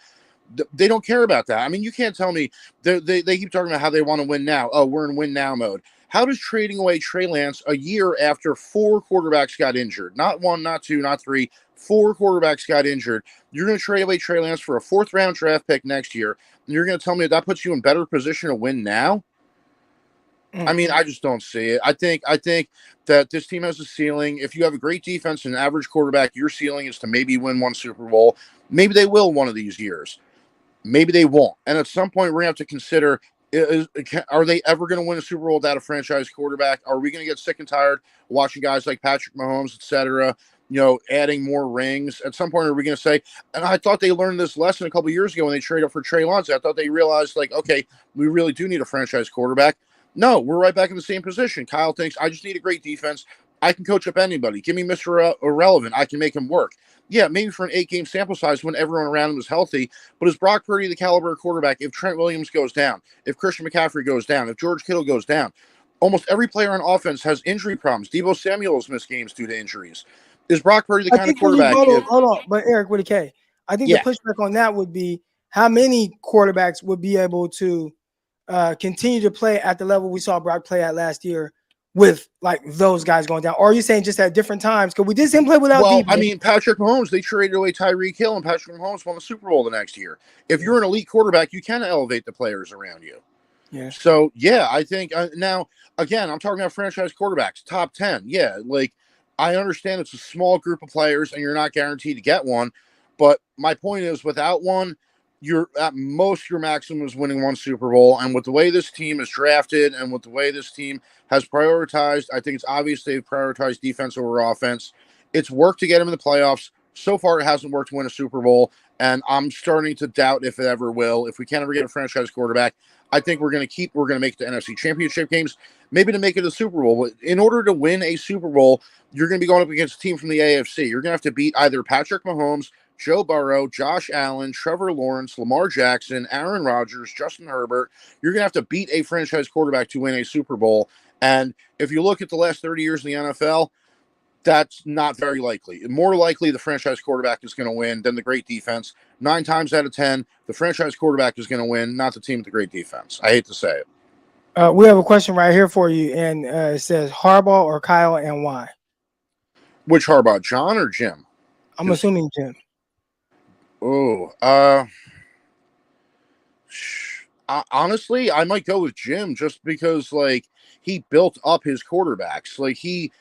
they don't care about that. I mean, you can't tell me they keep talking about how they want to win now. Oh, we're in win now mode. How does trading away Trey Lance a year after 4 quarterbacks got injured, not 1, not 2, not 3, 4 quarterbacks got injured, you're going to trade away Trey Lance for a 4th-round draft pick next year, and you're going to tell me that puts you in better position to win now? I mean, I just don't see it. I think that this team has a ceiling. If you have a great defense and an average quarterback, your ceiling is to maybe win 1 Super Bowl. Maybe they will one of these years. Maybe they won't. And at some point, we're going to have to consider, are they ever going to win a Super Bowl without a franchise quarterback? Are we going to get sick and tired watching guys like Patrick Mahomes, et cetera, adding more rings? At some point, are we going to say, and I thought they learned this lesson a couple years ago when they traded up for Trey Lance. I thought they realized, okay, we really do need a franchise quarterback. No, we're right back in the same position. Kyle thinks, I just need a great defense. I can coach up anybody. Give me Mr. Irrelevant. I can make him work. Yeah, maybe for an 8-game sample size when everyone around him is healthy. But is Brock Purdy the caliber of quarterback if Trent Williams goes down, if Christian McCaffrey goes down, if George Kittle goes down? Almost every player on offense has injury problems. Deebo Samuel's missed games due to injuries. Is Brock Purdy the kind of quarterback? Hold on. But Eric, with a K, I think the pushback on that would be how many quarterbacks would be able to continue to play at the level we saw Brock play at last year with those guys going down? Or are you saying just at different times? Because we did see him play without defense. I mean, Patrick Mahomes, they traded away Tyreek Hill, and Patrick Mahomes won the Super Bowl the next year. If you're an elite quarterback, you can elevate the players around you. Yeah. So, I think now, again, I'm talking about franchise quarterbacks, top 10. Yeah, I understand it's a small group of players and you're not guaranteed to get one. But my point is, without one, you're at most your maximum is winning one Super Bowl. And with the way this team is drafted and with the way this team has prioritized, I think it's obvious they've prioritized defense over offense. It's worked to get them in the playoffs. So far, it hasn't worked to win a Super Bowl. And I'm starting to doubt if it ever will. If we can't ever get a franchise quarterback, I think we're going to make the NFC Championship games, maybe to make it a Super Bowl. But in order to win a Super Bowl, you're going to be going up against a team from the AFC. You're going to have to beat either Patrick Mahomes, Joe Burrow, Josh Allen, Trevor Lawrence, Lamar Jackson, Aaron Rodgers, Justin Herbert. You're going to have to beat a franchise quarterback to win a Super Bowl. And if you look at the last 30 years in the NFL, that's not very likely. More likely, the franchise quarterback is going to win than the great defense. 9 times out of 10, the franchise quarterback is going to win, not the team with the great defense. I hate to say it. We have a question right here for you, and it says Harbaugh or Kyle, and why? Which Harbaugh, John or Jim? I'm assuming Jim. Oh, honestly, I might go with Jim just because, like, he built up his quarterbacks. Like, he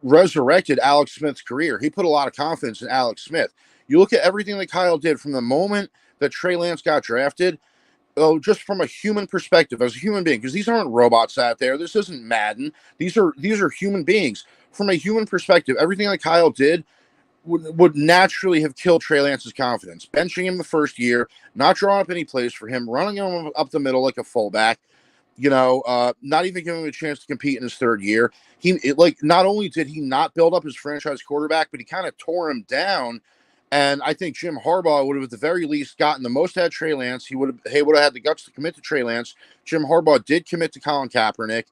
resurrected Alex Smith's career. He put a lot of confidence in Alex Smith. You look at everything that Kyle did from the moment that Trey Lance got drafted. Oh, just from a human perspective, as a human being, because these aren't robots out there. This isn't Madden. These are human beings. From a human perspective, everything that Kyle did would naturally have killed Trey Lance's confidence. Benching him the first year, not drawing up any plays for him, running him up the middle like a fullback, not even giving him a chance to compete in his third year. Not only did he not build up his franchise quarterback, but he kind of tore him down. And I think Jim Harbaugh would have, at the very least, gotten the most out of Trey Lance. He would have had the guts to commit to Trey Lance. Jim Harbaugh did commit to Colin Kaepernick.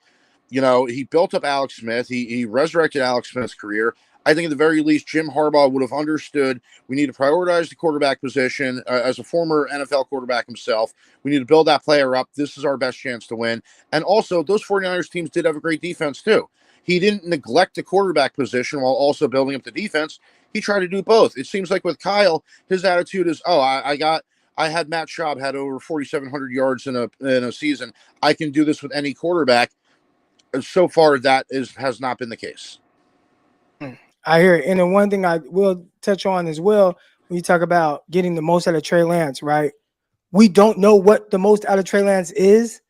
He built up Alex Smith. He resurrected Alex Smith's career. I think at the very least, Jim Harbaugh would have understood we need to prioritize the quarterback position. As a former NFL quarterback himself, we need to build that player up. This is our best chance to win. And also, those 49ers teams did have a great defense too. He didn't neglect the quarterback position while also building up the defense. He tried to do both. It seems like with Kyle, his attitude is, I had Matt Schaub had over 4,700 yards in a season. I can do this with any quarterback. So far, that has not been the case. I hear it. And then one thing I will touch on as well, when you talk about getting the most out of Trey Lance, right? We don't know what the most out of Trey Lance is,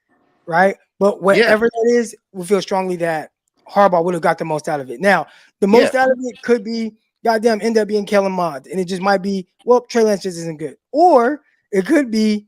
right? But whatever that is, we feel strongly that Harbaugh would have got the most out of it. Now, the most out of it could be, goddamn, end up being Kellen Mond. And it just might be, well, Trey Lance just isn't good. Or it could be,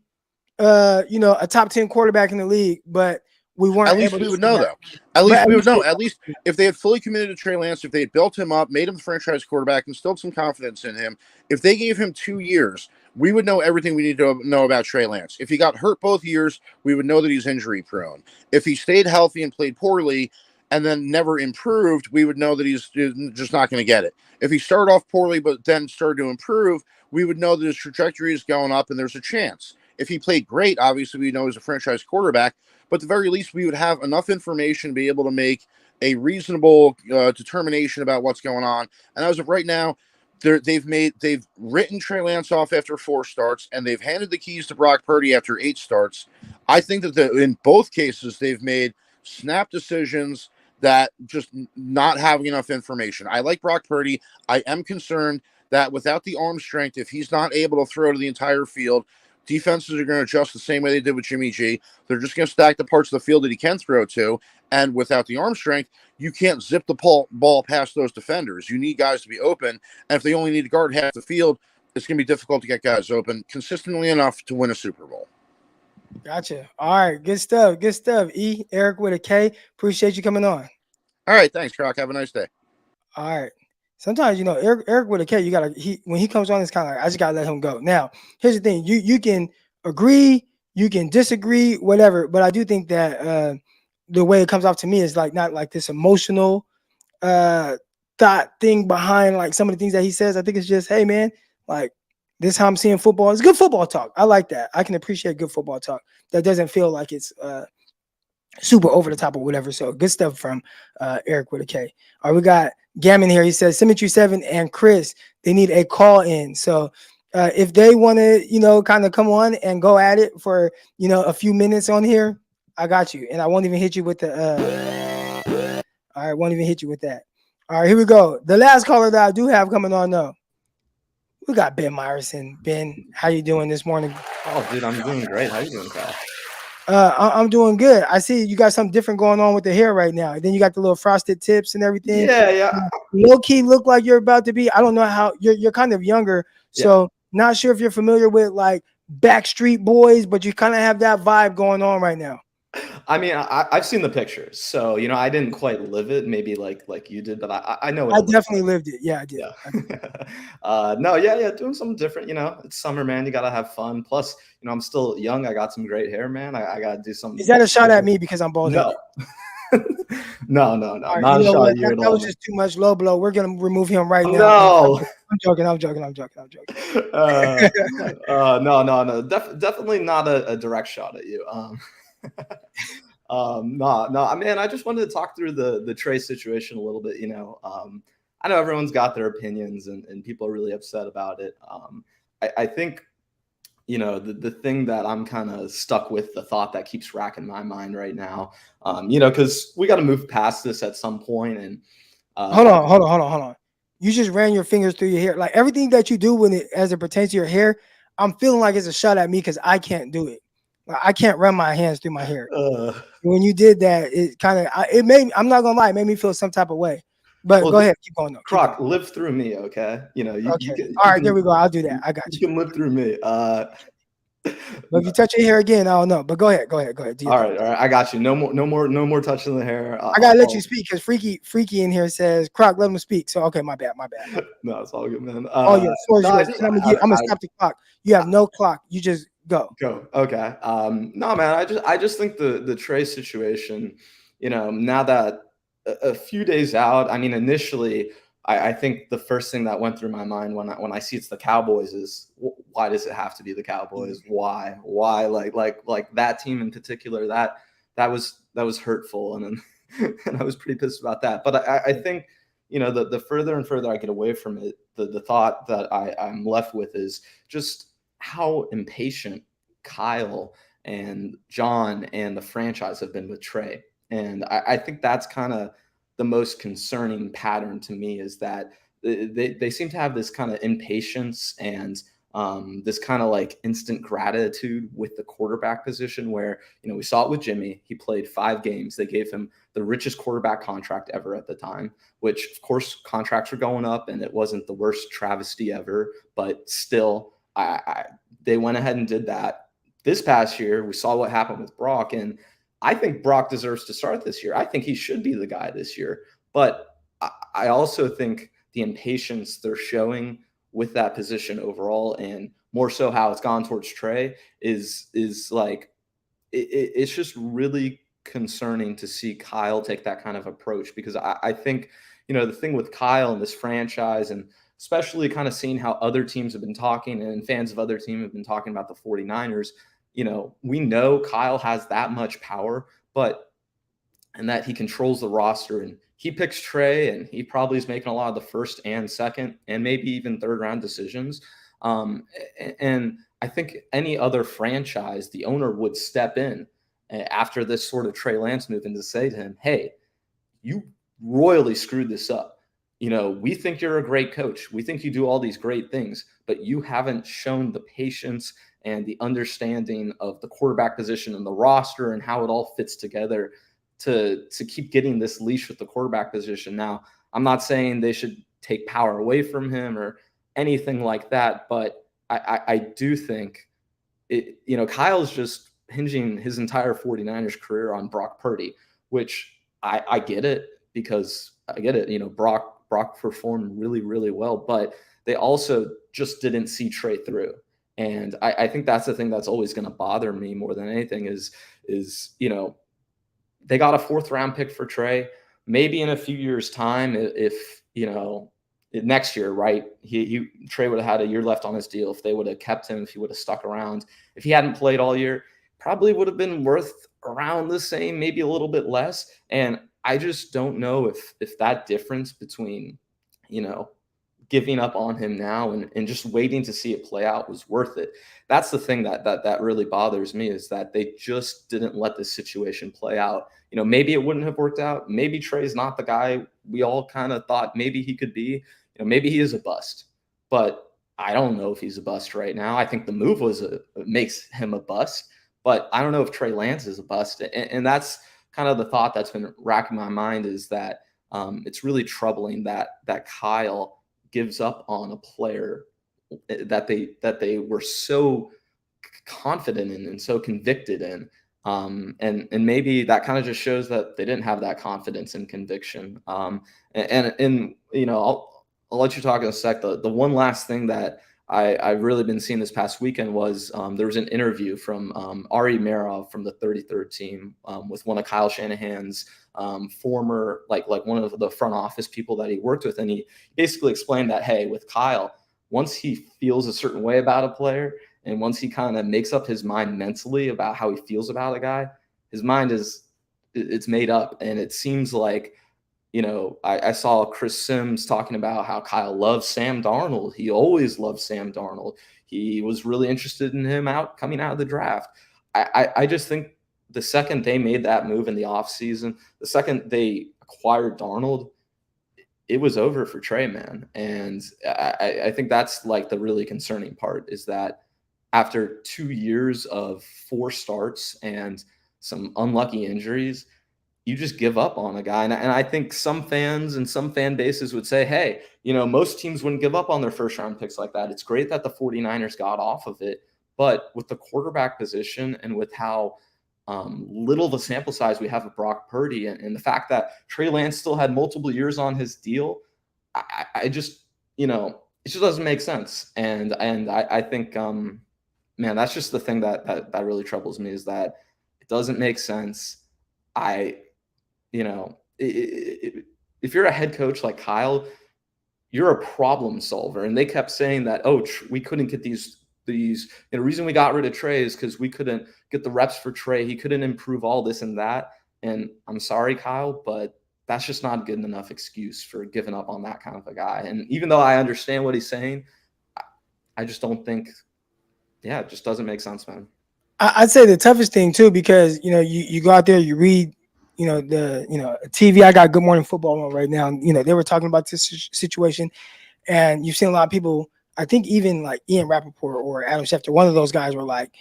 a top 10 quarterback in the league, but we weren't. At least we would know, though. At least we would know. At least if they had fully committed to Trey Lance, if they had built him up, made him the franchise quarterback, instilled some confidence in him, if they gave him 2 years, we would know everything we need to know about Trey Lance. If he got hurt both years, we would know that he's injury prone. If he stayed healthy and played poorly and then never improved, we would know that he's just not going to get it. If he started off poorly but then started to improve, we would know that his trajectory is going up and there's a chance. If he played great, obviously we know he's a franchise quarterback, but at the very least we would have enough information to be able to make a reasonable determination about what's going on. And as of right now, they've written Trey Lance off after 4 starts, and they've handed the keys to Brock Purdy after 8 starts. I think that in both cases they've made snap decisions that just not having enough information. I like Brock Purdy. I am concerned that without the arm strength, if he's not able to throw to the entire field, defenses are going to adjust the same way they did with Jimmy G. They're just going to stack the parts of the field that he can throw to. And without the arm strength, you can't zip the ball past those defenders. You need guys to be open. And if they only need to guard half the field, it's going to be difficult to get guys open consistently enough to win a Super Bowl. Gotcha. All right. Good stuff. Good stuff. Eric with a K. Appreciate you coming on. All right. Thanks, Croc. Have a nice day. All right. Sometimes, Eric with a K, when he comes on, it's kind of like, I just got to let him go. Now, here's the thing. You can agree, you can disagree, whatever. But I do think that the way it comes off to me is like not like this emotional thought thing behind like some of the things that he says. I think it's just, hey, man, like this is how I'm seeing football. It's good football talk. I like that. I can appreciate good football talk. That doesn't feel like it's super over the top or whatever. So good stuff from Eric with a K. All right, we got Gammon here. He says Symmetry 7 and Chris, they need a call in. So if they want to, kind of come on and go at it for, a few minutes on here, I got you. And I won't even hit you with the all right, won't even hit you with that. All right, here we go. The last caller that I do have coming on though. We got Ben Myerson. Ben, how you doing this morning? Oh, dude, I'm doing great. How you doing, Kyle? I'm doing good. I see you got something different going on with the hair right now. And then you got the little frosted tips and everything. Yeah. Low key look like you're about to be. I don't know how you're kind of younger, so not sure if you're familiar with like Backstreet Boys, but you kind of have that vibe going on right now. I mean, I've seen the pictures, so I didn't quite live it, maybe like you did, but I know what I it looks definitely like. lived it. Yeah, I did. Yeah. No, yeah, doing something different. It's summer, man. You gotta have fun. Plus, I'm still young. I got some great hair, man. I gotta do something. Is that a shot at me because I'm bald headed? No, All right, not a shot at you at that all. was just too much low blow. We're gonna remove him right now. No. I'm joking. No. Definitely not a direct shot at you. No, man, I just wanted to talk through the Trey situation a little bit. I know everyone's got their opinions and people are really upset about it. I think, the thing that I'm kind of stuck with, the thought that keeps racking my mind right now, because we got to move past this at some point. And hold on. You just ran your fingers through your hair. Like everything that you do as it pertains to your hair, I'm feeling like it's a shot at me because I can't do it. Like, I can't run my hands through my hair. When you did that, it kind of I'm not gonna lie, it made me feel some type of way. But go ahead, keep going. Croc, live through me, okay? All right, there we go. I'll do that. I got you. You can live through me. But if you touch your hair again, I don't know. But go ahead. Do all right. I got you. No more touching the hair. I gotta let you speak because Freaky in here says, Croc, let him speak. So okay, my bad. No, it's all good, man. Oh yeah, floor is yours. I'm gonna stop the clock. You have no clock. You just go. Okay. No, man. I just think the Trey situation. Now that a few days out, I mean, initially, I think the first thing that went through my mind when I see it's the Cowboys is why does it have to be the Cowboys? Why like that team in particular that was hurtful and and I was pretty pissed about that. But I think the further and further I get away from it, the thought that I'm left with is just how impatient Kyle and John and the franchise have been with Trey. And I think that's kind of the most concerning pattern to me is that they seem to have this kind of impatience and this kind of like instant gratitude with the quarterback position where, we saw it with Jimmy. He played 5 games. They gave him the richest quarterback contract ever at the time, which of course contracts were going up and it wasn't the worst travesty ever, but still they went ahead and did that. This past year, we saw what happened with Brock, and I think Brock deserves to start this year. I think he should be the guy this year. But I also think the impatience they're showing with that position overall, and more so how it's gone towards Trey, is like it's just really concerning to see Kyle take that kind of approach. Because I think, the thing with Kyle and this franchise, and especially kind of seeing how other teams have been talking and fans of other teams have been talking about the 49ers, we know Kyle has that much power, and that he controls the roster and he picks Trey and he probably is making a lot of the first and second and maybe even third round decisions. And I think any other franchise, the owner would step in after this sort of Trey Lance move and to say to him, hey, you royally screwed this up. We think you're a great coach. We think you do all these great things, but you haven't shown the patience and the understanding of the quarterback position and the roster and how it all fits together to keep getting this leash with the quarterback position. Now, I'm not saying they should take power away from him or anything like that, but I do think Kyle's just hinging his entire 49ers career on Brock Purdy, which I get it because I get it. Brock performed really, really well, but they also just didn't see Trey through. And I think that's the thing that's always going to bother me more than anything is they got a 4th round pick for Trey. Maybe in a few years' time, if next year, right? Trey would have had a year left on his deal. If they would have kept him, if he would have stuck around, if he hadn't played all year, probably would have been worth around the same, maybe a little bit less. And I just don't know if that difference between, giving up on him now and just waiting to see it play out was worth it. That's the thing that really bothers me is that they just didn't let this situation play out. Maybe it wouldn't have worked out. Maybe Trey's not the guy we all kind of thought maybe he could be. Maybe he is a bust. But I don't know if he's a bust right now. I think the move makes him a bust, but I don't know if Trey Lance is a bust. And that's kind of the thought that's been racking my mind, is that it's really troubling that Kyle gives up on a player that they were so confident in and so convicted in. And maybe that kind of just shows that they didn't have that confidence and conviction. And I'll let you talk in a sec. The one last thing that I've really been seeing this past weekend was there was an interview from Ari Merov from the 33rd team with one of Kyle Shanahan's former, like one of the front office people that he worked with. And he basically explained that, hey, with Kyle, once he feels a certain way about a player, and once he kind of makes up his mind mentally about how he feels about a guy, his mind it's made up. And it seems like, I saw Chris Sims talking about how Kyle loves Sam Darnold. He always loved Sam Darnold. He was really interested in him coming out of the draft. I just think the second they made that move in the offseason, the second they acquired Darnold, it was over for Trey, man. And I think that's like the really concerning part, is that after 2 years of 4 starts and some unlucky injuries, you just give up on a guy. And I think some fans and some fan bases would say, hey, most teams wouldn't give up on their first round picks like that. It's great that the 49ers got off of it. But with the quarterback position and with how little the sample size we have of Brock Purdy, and the fact that Trey Lance still had multiple years on his deal, I just, it just doesn't make sense. And I think, man, that's just the thing that really troubles me, is that it doesn't make sense. If you're a head coach like Kyle, you're a problem solver. And they kept saying that, we couldn't get these, the reason we got rid of Trey is because we couldn't get the reps for Trey. He couldn't improve all this and that. And I'm sorry, Kyle, but that's just not a good enough excuse for giving up on that kind of a guy. And even though I understand what he's saying, I just don't think, it just doesn't make sense, man. I'd say the toughest thing too, because you go out there, you read, TV. I got Good Morning Football on right now. They were talking about this situation, and you've seen a lot of people. I think even like Ian Rappaport or Adam Schefter, one of those guys were like,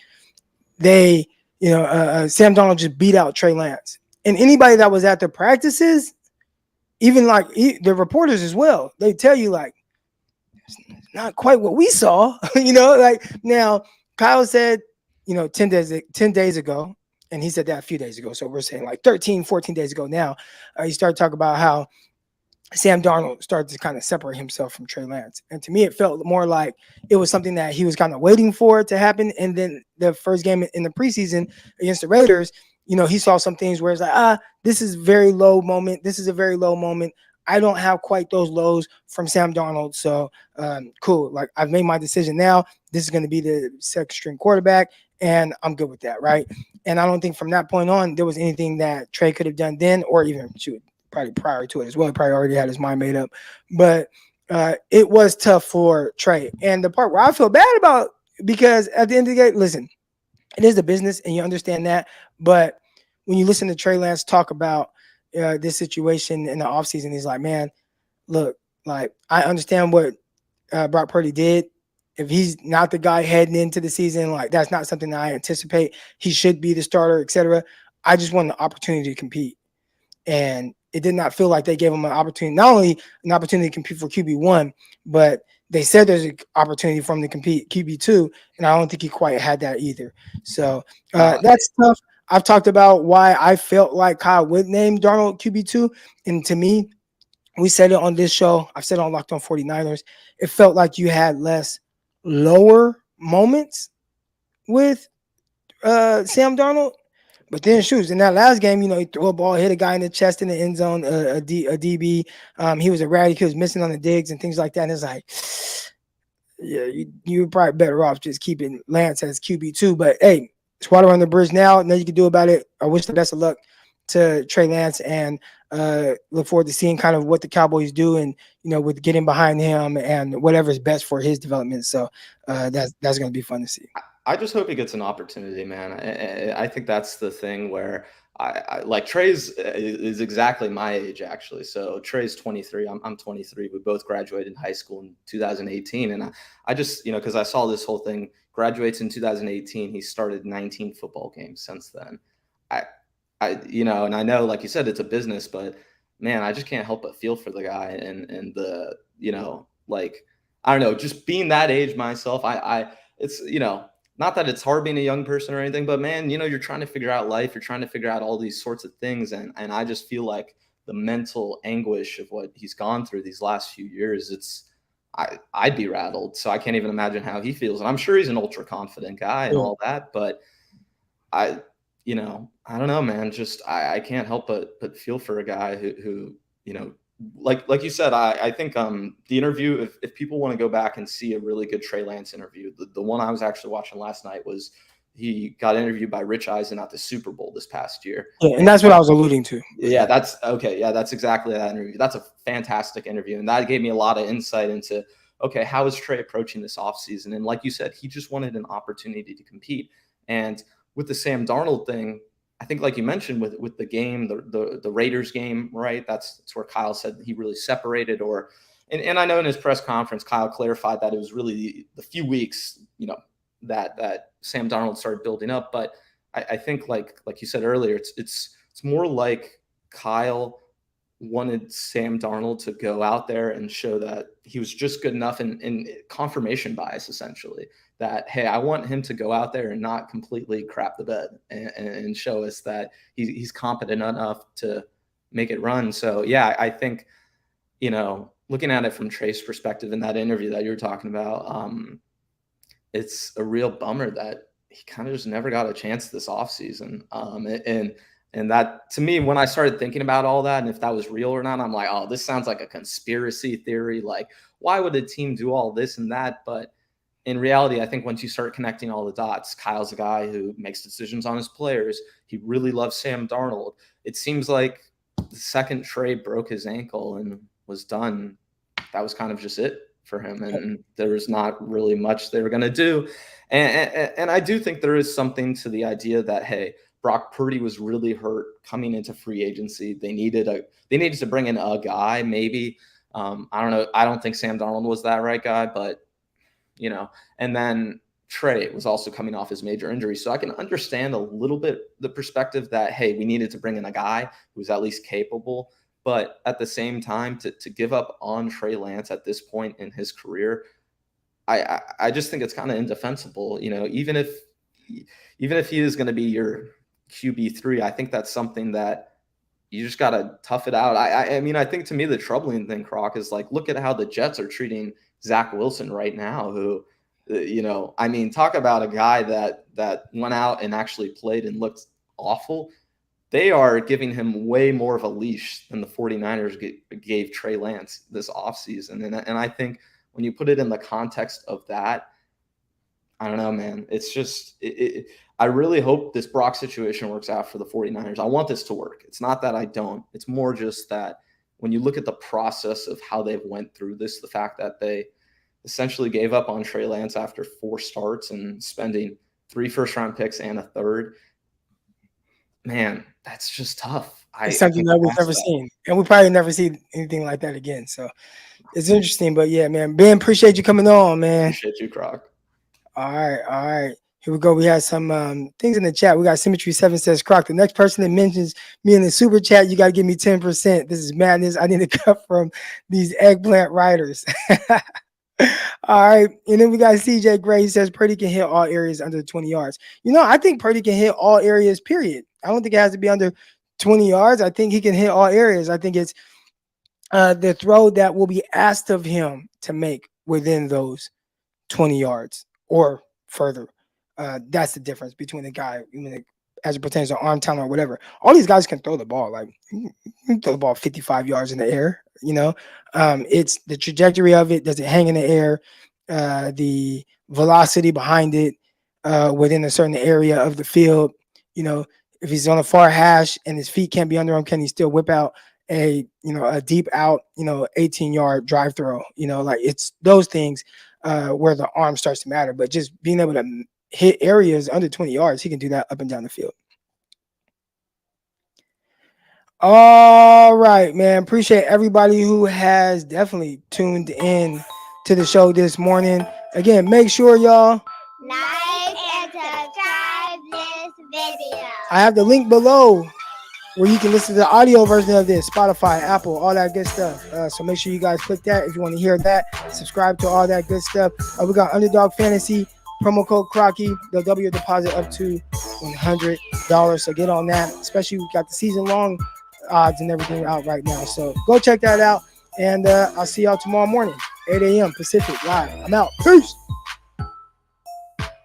Sam Darnold just beat out Trey Lance, and anybody that was at the practices, even like the reporters as well, they tell you like, it's not quite what we saw. Now Kyle said, 10 days ago, and he said that a few days ago. So we're saying like 13, 14 days ago now, he started talking about how Sam Darnold started to kind of separate himself from Trey Lance. And to me, it felt more like it was something that he was kind of waiting for it to happen. And then the first game in the preseason against the Raiders, he saw some things where it's like, this is very low moment. This is a very low moment. I don't have quite those lows from Sam Darnold. So cool. Like, I've made my decision now. This is going to be the second string quarterback, and I'm good with that, right? And I don't think from that point on there was anything that Trey could have done then, or even probably prior to it as well. He probably already had his mind made up. But it was tough for Trey. And the part where I feel bad about, because at the end of the day, listen, it is a business and you understand that. But when you listen to Trey Lance talk about this situation in the offseason, he's like, man, look, like, I understand what Brock Purdy did. If he's not the guy heading into the season, like, that's not something that I anticipate. He should be the starter, etc. I just want the opportunity to compete. And it did not feel like they gave him an opportunity, not only an opportunity to compete for QB1, but they said there's an opportunity for him to compete QB2, and I don't think he quite had that either. So that's tough. I've talked about why I felt like Kyle would name Darnold QB2, and to me, we said it on this show. I've said it on Locked On 49ers. It felt like you had less lower moments with Sam Darnold. But then, shoot, in that last game, he threw a ball, hit a guy in the chest in the end zone, a DB. He was erratic. He was missing on the digs and things like that. And it's like, yeah, you're probably better off just keeping Lance as QB2. But, hey, it's water on the bridge now. Nothing you can do about it. I wish the best of luck to Trey Lance, and look forward to seeing kind of what the Cowboys do, and with getting behind him and whatever's best for his development. So that's going to be fun to see. I just hope he gets an opportunity, man. I think that's the thing where I like Trey's is exactly my age actually. So Trey's 23. I'm 23. We both graduated high school in 2018, and I just because I saw this whole thing. Graduates in 2018. He started 19 football games since then. And I know, like you said, it's a business, but man, I just can't help but feel for the guy and the like I don't know, just being that age myself. It's not that it's hard being a young person or anything, but man, you're trying to figure out life. You're trying to figure out all these sorts of things. And I just feel like the mental anguish of what he's gone through these last few years, I'd be rattled. So I can't even imagine how he feels. And I'm sure he's an ultra confident guy and all that, but I don't know, man, just, I can't help but feel for a guy who like you said, I think the interview, if people want to go back and see a really good Trey Lance interview, the one I was actually watching last night was he got interviewed by Rich Eisen at the Super Bowl this past year. Yeah, and that's what I was alluding to. Yeah, that's okay. Yeah, that's exactly that interview. That's a fantastic interview. And that gave me a lot of insight into, okay, how is Trey approaching this offseason? And like you said, he just wanted an opportunity to compete. And with the Sam Darnold thing, I think, like you mentioned, with the game, the Raiders game, right? That's where Kyle said he really separated. And I know in his press conference, Kyle clarified that it was really the few weeks, that Sam Darnold started building up. But I think, like you said earlier, it's more like Kyle wanted Sam Darnold to go out there and show that he was just good enough, and confirmation bias, essentially, that, hey, I want him to go out there and not completely crap the bed and show us that he's competent enough to make it run. So, yeah, I think, looking at it from Trey's perspective in that interview that you were talking about, it's a real bummer that he kind of just never got a chance this offseason. And that, to me, when I started thinking about all that and if that was real or not, I'm like, oh, this sounds like a conspiracy theory. Like, why would a team do all this and that? But in reality, I think once you start connecting all the dots, Kyle's a guy who makes decisions on his players. He really loves Sam Darnold. It seems like the second Trey broke his ankle and was done, that was kind of just it for him. And there was not really much they were going to do. And I do think there is something to the idea that, hey, Brock Purdy was really hurt coming into free agency. They needed to bring in a guy, maybe. I don't know. I don't think Sam Darnold was that right guy, but and then Trey was also coming off his major injury. So I can understand a little bit the perspective that, hey, we needed to bring in a guy who's at least capable. But at the same time, to give up on Trey Lance at this point in his career, I just think it's kind of indefensible. Even if he is going to be your QB3, I think that's something that you just got to tough it out. I mean, I think to me the troubling thing, Croc, is like, look at how the Jets are treating Zach Wilson right now, who, I mean, talk about a guy that went out and actually played and looked awful. They are giving him way more of a leash than the 49ers gave Trey Lance this offseason. And I think when you put it in the context of that, I don't know, man. It's just I really hope this Brock situation works out for the 49ers. I want this to work. It's not that I don't. It's more just that when you look at the process of how they've went through this, the fact that they essentially gave up on Trey Lance after 4 starts and spending 3 first-round picks and a third, man, that's just tough. It's something that we've never seen, and we probably never see anything like that again. So it's interesting, but yeah, man, Ben, appreciate you coming on, man. Appreciate you, Croc. All right. Here we go. We have some things in the chat. We got Symmetry 7 says, Croc, the next person that mentions me in the super chat, you got to give me 10%. This is madness. I need to cut from these eggplant writers. All right. And then we got CJ Gray. He says Purdy can hit all areas under 20 yards. I think Purdy can hit all areas, period. I don't think it has to be under 20 yards. I think he can hit all areas. I think it's the throw that will be asked of him to make within those 20 yards or further. That's the difference between the guy, as it pertains to arm talent or whatever. All these guys can throw the ball. Like, you can throw the ball 55 yards in the air. It's the trajectory of it. Does it hang in the air? The velocity behind it within a certain area of the field. If he's on a far hash and his feet can't be under him, can he still whip out a deep out 18-yard drive throw? It's those things where the arm starts to matter. But just being able to hit areas under 20 yards, he can do that up and down the field. All right, man. Appreciate everybody who has definitely tuned in to the show this morning. Again, make sure y'all Like and subscribe this video. I have the link below where you can listen to the audio version of this, Spotify, Apple, all that good stuff. So make sure you guys click that if you want to hear that. Subscribe to all that good stuff. We got Underdog Fantasy, promo code Crocky. They'll double your deposit up to $100. So get on that. Especially we got the season long odds and everything out right now. So go check that out. And I'll see y'all tomorrow morning, 8 a.m. Pacific live. I'm out. Peace.